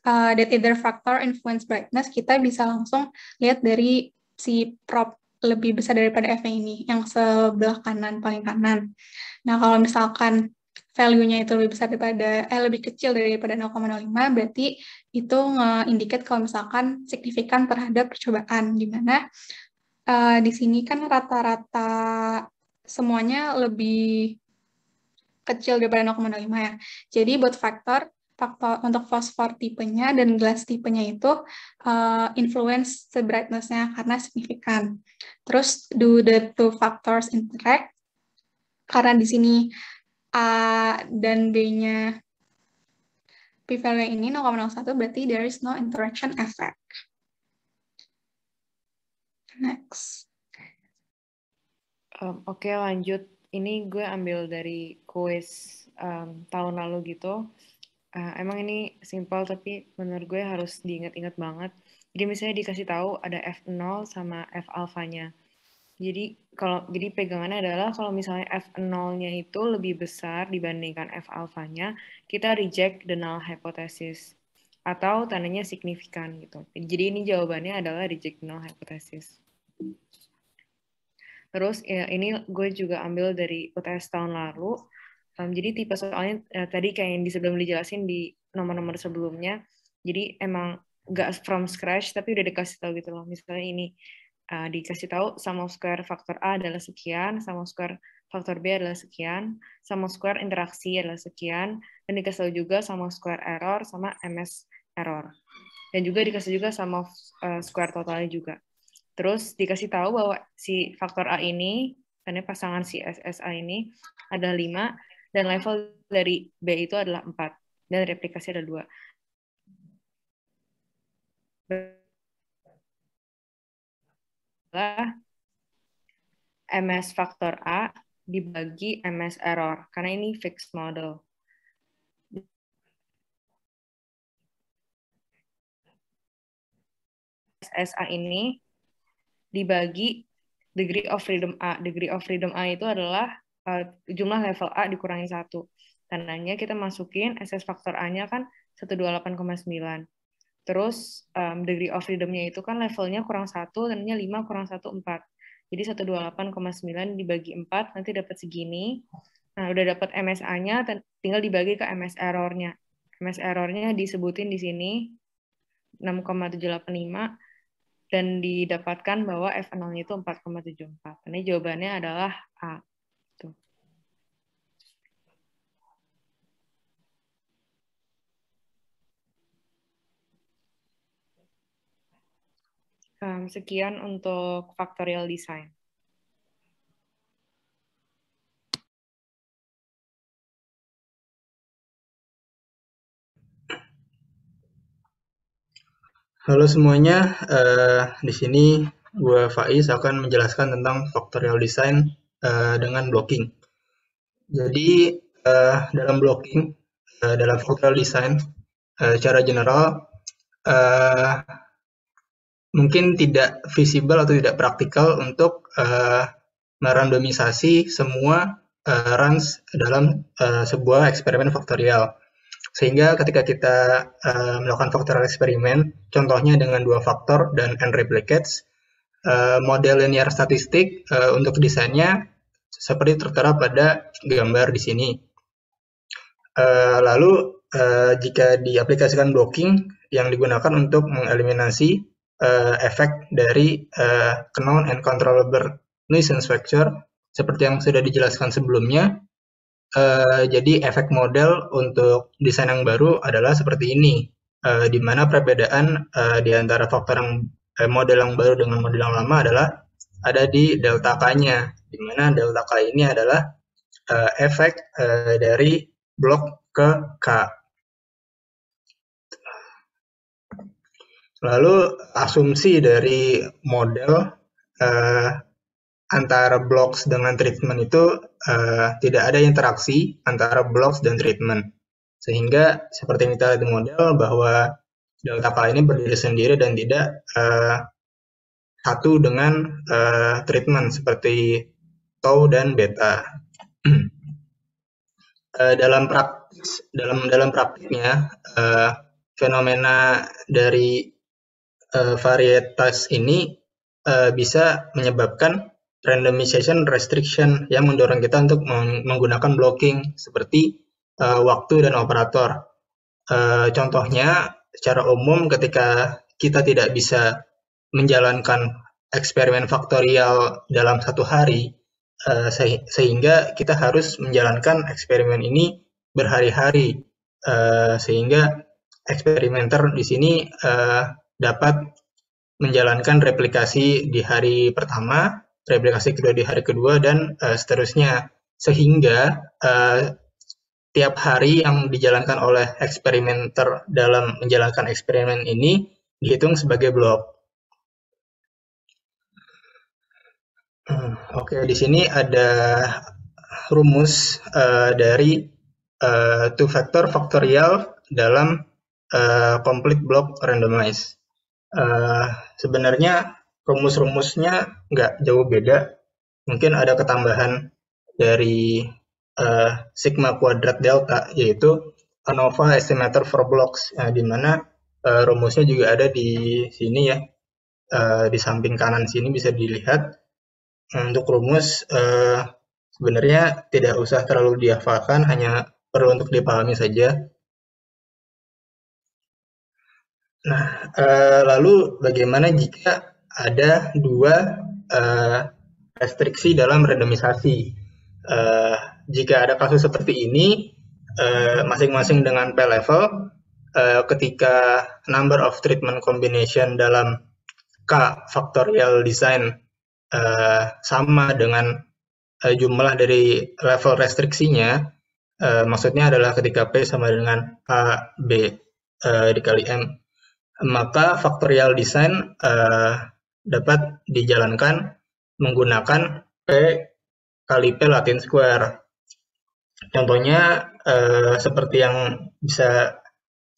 that either factor influence brightness, kita bisa langsung lihat dari si prop lebih besar daripada F ini, yang sebelah kanan, paling kanan. Nah, kalau misalkan value-nya itu lebih besar daripada, lebih kecil daripada 0,05, berarti itu nge-indicate kalau misalkan signifikan terhadap percobaan, di mana di sini kan rata-rata semuanya lebih kecil daripada 0,05 ya. Jadi buat faktor untuk fosfor tipenya dan glass tipenya itu influence the brightness-nya karena signifikan. Terus do the two factors interact? Karena di sini A dan B-nya p-value ini 0,01, berarti there is no interaction effect. Next. Oke, lanjut. Ini gue ambil dari kuis tahun lalu gitu. Emang ini simpel tapi menurut gue harus diingat-ingat banget. Jadi misalnya dikasih tahu ada F0 sama F alfanya. Jadi pegangannya adalah kalau misalnya F0-nya itu lebih besar dibandingkan F alfanya, kita reject the null hypothesis atau tandanya signifikan gitu. Jadi ini jawabannya adalah reject the null hypothesis. Terus ya, ini gue juga ambil dari UTS tahun lalu. Jadi tipe soalnya tadi kayak yang sebelum dijelasin di nomor-nomor sebelumnya. Jadi emang nggak from scratch tapi udah dikasih tahu gitu loh. Misalnya ini dikasih tahu sum of square faktor A adalah sekian, sum of square faktor B adalah sekian, sum of square interaksi adalah sekian, dan dikasih tahu juga sum of square error sama MS error. Dan juga dikasih juga sum of square totalnya juga. Terus dikasih tahu bahwa si faktor A ini, karena pasangan si SSA ini ada 5, dan level dari B itu adalah 4, dan replikasi ada 2. MS faktor A dibagi MS error, karena ini fixed model. SSA ini dibagi degree of freedom A. Degree of freedom A itu adalah jumlah level A dikurangin 1. Tandanya kita masukin SS faktor A-nya kan 128,9. Terus degree of freedom-nya itu kan levelnya kurang 1, tandanya 5 kurang 1, 4. Jadi 128,9 dibagi 4, nanti dapat segini. Nah, udah dapat MSA-nya, tinggal dibagi ke MS error-nya. MS error-nya disebutin di sini, 6,785, dan didapatkan bahwa F0 itu 4,74. Ini jawabannya adalah A. Tuh. Sekian untuk factorial design. Halo semuanya, di sini gue Faiz akan menjelaskan tentang factorial design dengan blocking. Jadi dalam blocking, dalam factorial design, secara general mungkin tidak visible atau tidak praktikal untuk merandomisasi semua runs dalam sebuah eksperimen faktorial. Sehingga ketika kita melakukan faktorial eksperimen, contohnya dengan 2 faktor dan n replicates, model linear statistik untuk desainnya seperti tertera pada gambar di sini. Lalu jika diaplikasikan blocking yang digunakan untuk mengeliminasi efek dari known and controllable nuisance factor seperti yang sudah dijelaskan sebelumnya. Jadi efek model untuk desain yang baru adalah seperti ini, di mana perbedaan di antara faktor model yang baru dengan model yang lama adalah ada di delta K-nya, di mana delta K ini adalah efek dari blok ke K. Lalu asumsi dari model antara blocks dengan treatment itu tidak ada interaksi antara blocks dan treatment. Sehingga seperti yang kita lihat di model bahwa delta K ini berdiri sendiri dan tidak satu dengan treatment seperti tau dan beta. Dalam praktiknya fenomena dari varietas ini bisa menyebabkan randomization restriction yang mendorong kita untuk menggunakan blocking seperti waktu dan operator. Contohnya, secara umum ketika kita tidak bisa menjalankan eksperimen faktorial dalam satu hari, sehingga kita harus menjalankan eksperimen ini berhari-hari, sehingga eksperimenter di sini dapat menjalankan replikasi di hari pertama, replikasi kedua di hari kedua, dan seterusnya, sehingga tiap hari yang dijalankan oleh eksperimenter dalam menjalankan eksperimen ini dihitung sebagai blok. Oke, di sini ada rumus dari two-factor factorial dalam complete block randomize. Sebenarnya rumus-rumusnya nggak jauh beda. Mungkin ada ketambahan dari sigma kuadrat delta, yaitu ANOVA estimator for blocks, di mana rumusnya juga ada di sini ya, di samping kanan sini bisa dilihat. Untuk rumus sebenarnya tidak usah terlalu dihafalkan, hanya perlu untuk dipahami saja. Nah, lalu bagaimana jika ada dua restriksi dalam randomisasi? Jika ada kasus seperti ini, masing-masing dengan P level, ketika number of treatment combination dalam K factorial design sama dengan jumlah dari level restriksinya, maksudnya adalah ketika P sama dengan A, B dikali M, maka factorial design dapat dijalankan menggunakan P kali P Latin square. Contohnya seperti yang bisa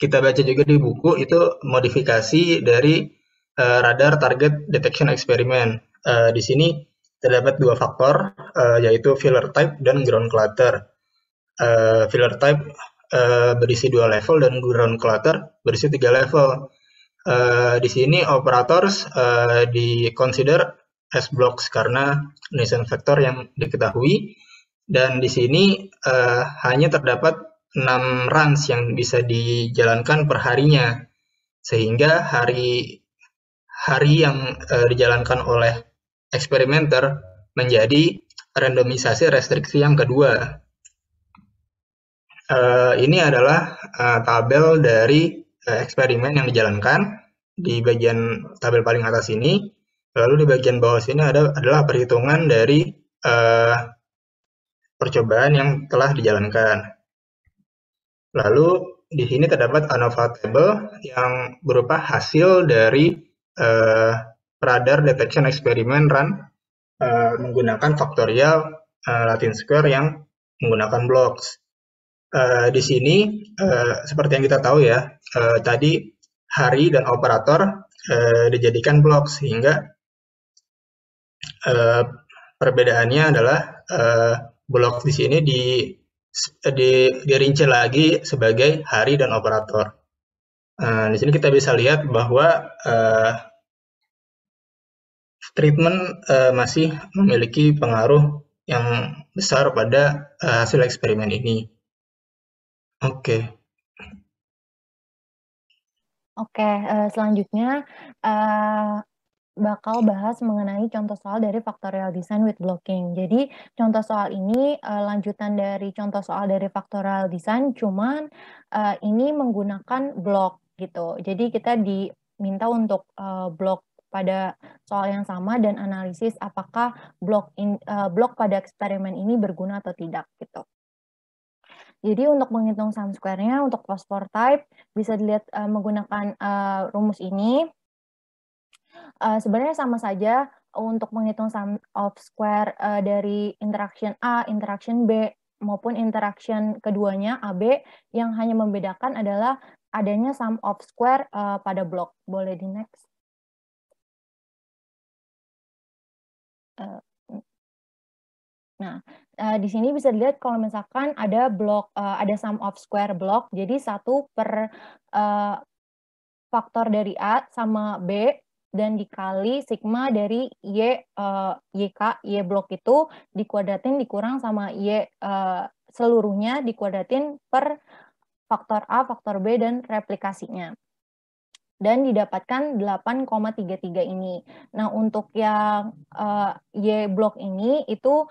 kita baca juga di buku, itu modifikasi dari radar target detection experiment. Di sini terdapat dua faktor, yaitu filler type dan ground clutter. Filler type berisi 2 level dan ground clutter berisi 3 level. Di sini operators di consider as blocks karena Nielsen factor yang diketahui, dan di sini hanya terdapat 6 runs yang bisa dijalankan per harinya, sehingga hari yang dijalankan oleh eksperimenter menjadi randomisasi restriksi yang kedua. Ini adalah tabel dari eksperimen yang dijalankan di bagian tabel paling atas ini. Lalu di bagian bawah sini adalah perhitungan dari percobaan yang telah dijalankan. Lalu di sini terdapat ANOVA table yang berupa hasil dari radar detection experiment run menggunakan faktorial Latin square yang menggunakan blocks. Di sini seperti yang kita tahu ya, tadi hari dan operator dijadikan blok, sehingga perbedaannya adalah blok di sini dirinci lagi sebagai hari dan operator. Di sini kita bisa lihat bahwa treatment masih memiliki pengaruh yang besar pada hasil eksperimen ini. Oke. Selanjutnya bakal bahas mengenai contoh soal dari factorial design with blocking. Jadi contoh soal ini lanjutan dari contoh soal dari factorial design, cuman ini menggunakan block gitu. Jadi kita diminta untuk block pada soal yang sama dan analisis apakah blok pada eksperimen ini berguna atau tidak gitu. Jadi untuk menghitung sum square-nya untuk phosphor type bisa dilihat menggunakan rumus ini. Sebenarnya sama saja untuk menghitung sum of square dari interaction A, interaction B maupun interaction keduanya AB, yang hanya membedakan adalah adanya sum of square pada blok. Boleh di next. Nah, di sini bisa dilihat kalau misalkan ada blok, ada sum of square blok, jadi 1 per faktor dari A sama B dan dikali sigma dari YK, Y blok itu dikuadratin dikurang sama Y seluruhnya dikuadratin per faktor A, faktor B, dan replikasinya. Dan didapatkan 8,33 ini. Nah, untuk yang Y blok ini itu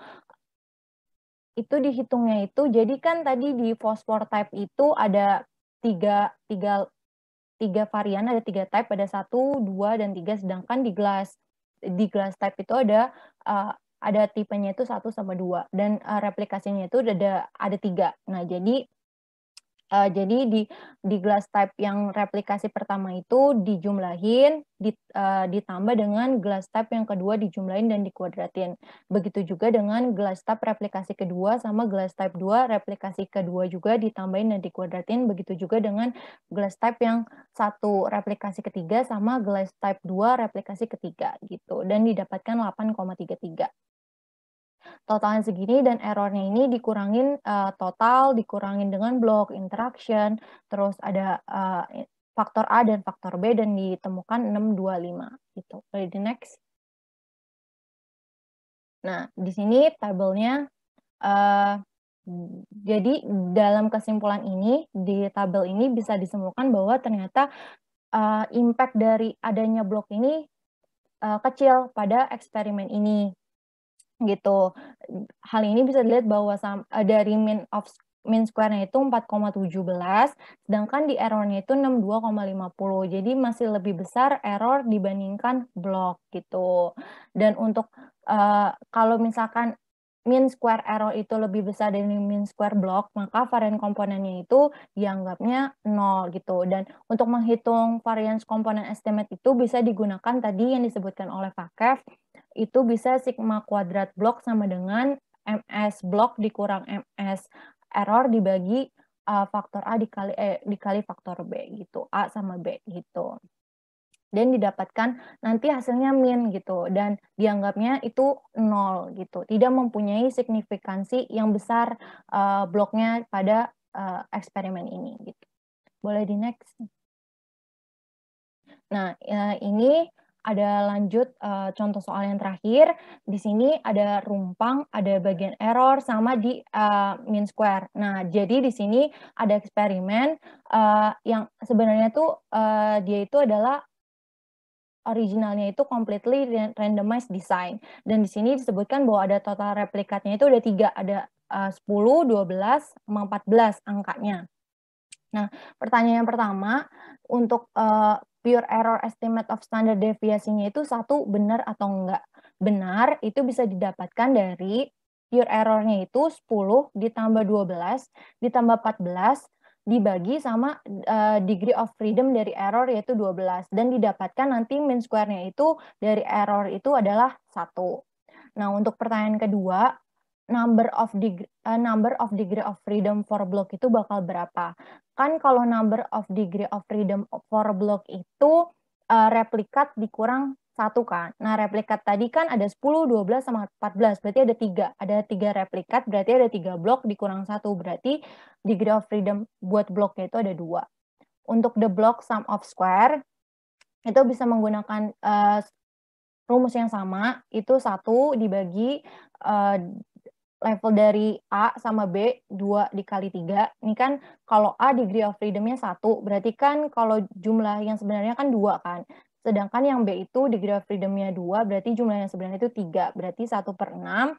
dihitungnya itu, jadi kan tadi di fosfor type itu ada tiga varian, ada 3 type, ada 1, 2, dan 3, sedangkan di glass type itu ada tipenya itu 1 sama 2, dan replikasinya itu ada 3. Nah, jadi di glass type yang replikasi pertama itu dijumlahin, ditambah dengan glass type yang kedua dijumlahin dan dikuadratin. Begitu juga dengan glass type replikasi kedua sama glass type 2 replikasi kedua juga ditambahin dan dikuadratin. Begitu juga dengan glass type yang 1 replikasi ketiga sama glass type 2 replikasi ketiga gitu. Dan didapatkan 8,33. Totalnya segini dan errornya ini dikurangin total, dikurangin dengan block interaction, terus ada faktor A dan faktor B dan ditemukan 625 gitu. Boleh di next. Nah, di sini tabelnya jadi dalam kesimpulan ini di tabel ini bisa disimpulkan bahwa ternyata impact dari adanya blok ini kecil pada eksperimen ini. Gitu. Hal ini bisa dilihat bahwa dari mean square-nya itu 4,17, sedangkan di error-nya itu 62,50. Jadi masih lebih besar error dibandingkan blok gitu. Dan untuk kalau misalkan mean square error itu lebih besar dari mean square block, maka varian komponennya itu dianggapnya 0 gitu. Dan untuk menghitung variance komponen estimate itu bisa digunakan tadi yang disebutkan oleh Pak Kev, itu bisa sigma kuadrat blok sama dengan MS blok dikurang MS error dibagi faktor A dikali faktor B gitu. A sama B gitu. Dan didapatkan nanti hasilnya min gitu, dan dianggapnya itu 0 gitu, tidak mempunyai signifikansi yang besar bloknya pada eksperimen ini gitu. Boleh di next. Nah, ini ada lanjut contoh soal yang terakhir. Di sini ada rumpang, ada bagian error, sama di mean square. Nah, jadi di sini ada eksperimen yang sebenarnya tuh dia itu adalah originalnya itu completely randomized design. Dan di sini disebutkan bahwa ada total replikatnya itu ada 3, ada 10, 12, sama 14 angkanya. Nah, pertanyaan yang pertama, untuk pure error estimate of standard deviasinya itu 1 benar atau enggak? Benar, itu bisa didapatkan dari pure errornya itu 10 ditambah 12 ditambah 14 dibagi sama degree of freedom dari error yaitu 12. Dan didapatkan nanti mean square-nya itu dari error itu adalah 1. Nah, untuk pertanyaan kedua, number of degree of freedom for block itu bakal berapa? Kan kalau number of degree of freedom for block itu replikat dikurang 1 kan. Nah, replikat tadi kan ada 10, 12, sama 14, berarti ada 3. Ada 3 replikat, berarti ada 3 blok dikurang 1, berarti degree of freedom buat bloknya itu ada 2. Untuk the block sum of square, itu bisa menggunakan rumus yang sama, itu 1 dibagi level dari A sama B 2 dikali 3. Ini kan kalau A degree of freedom-nya 1, berarti kan kalau jumlah yang sebenarnya kan 2 kan. Sedangkan yang B itu degree of freedom-nya 2, berarti jumlah yang sebenarnya itu 3. Berarti 1/6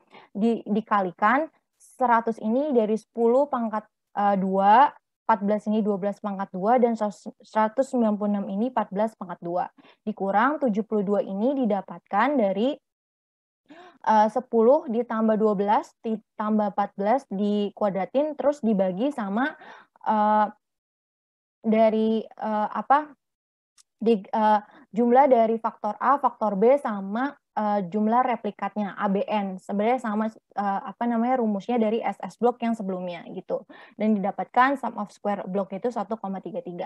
dikalikan 100 ini dari 10 pangkat 2, 14 ini 12 pangkat 2, dan 196 ini 14 pangkat 2. Dikurang 72 ini didapatkan dari 10 ditambah 12 ditambah 14 dikuadratin terus dibagi sama dari jumlah dari faktor A, faktor B, sama jumlah replikatnya ABN. Sebenarnya sama rumusnya dari SS block yang sebelumnya gitu. Dan didapatkan sum of square block itu 1,33.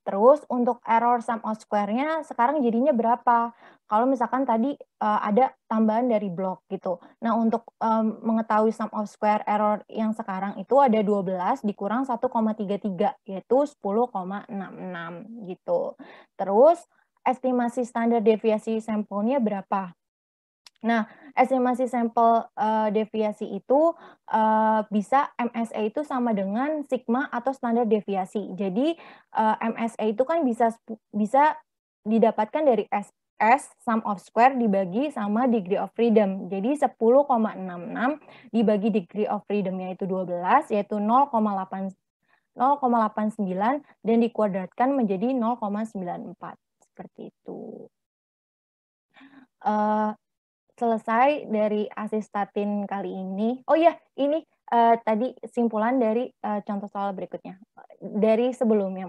Terus untuk error sum of square-nya sekarang jadinya berapa? Kalau misalkan tadi ada tambahan dari blok gitu. Nah, untuk mengetahui sum of square error yang sekarang itu ada 12 dikurang 1,33 yaitu 10,66 gitu. Terus estimasi standar deviasi sampelnya berapa? Nah, estimasi sampel deviasi itu bisa MSA itu sama dengan sigma atau standar deviasi. Jadi MSA itu kan bisa didapatkan dari SS sum of square dibagi sama degree of freedom. Jadi 10,66 dibagi degree of freedom-nya itu 12 yaitu 0,89 dan dikuadratkan menjadi 0,94 seperti itu. Selesai dari asistatin kali ini. Oh ya, ini tadi simpulan dari contoh soal berikutnya. Dari sebelumnya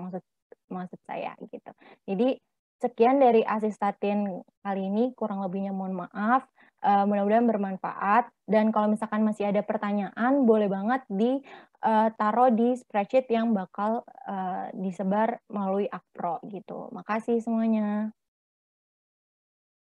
maksud saya gitu. Jadi sekian dari asistatin kali ini, kurang lebihnya mohon maaf. Mudah-mudahan bermanfaat dan kalau misalkan masih ada pertanyaan boleh banget ditaruh di spreadsheet yang bakal disebar melalui Akpro gitu. Makasih semuanya.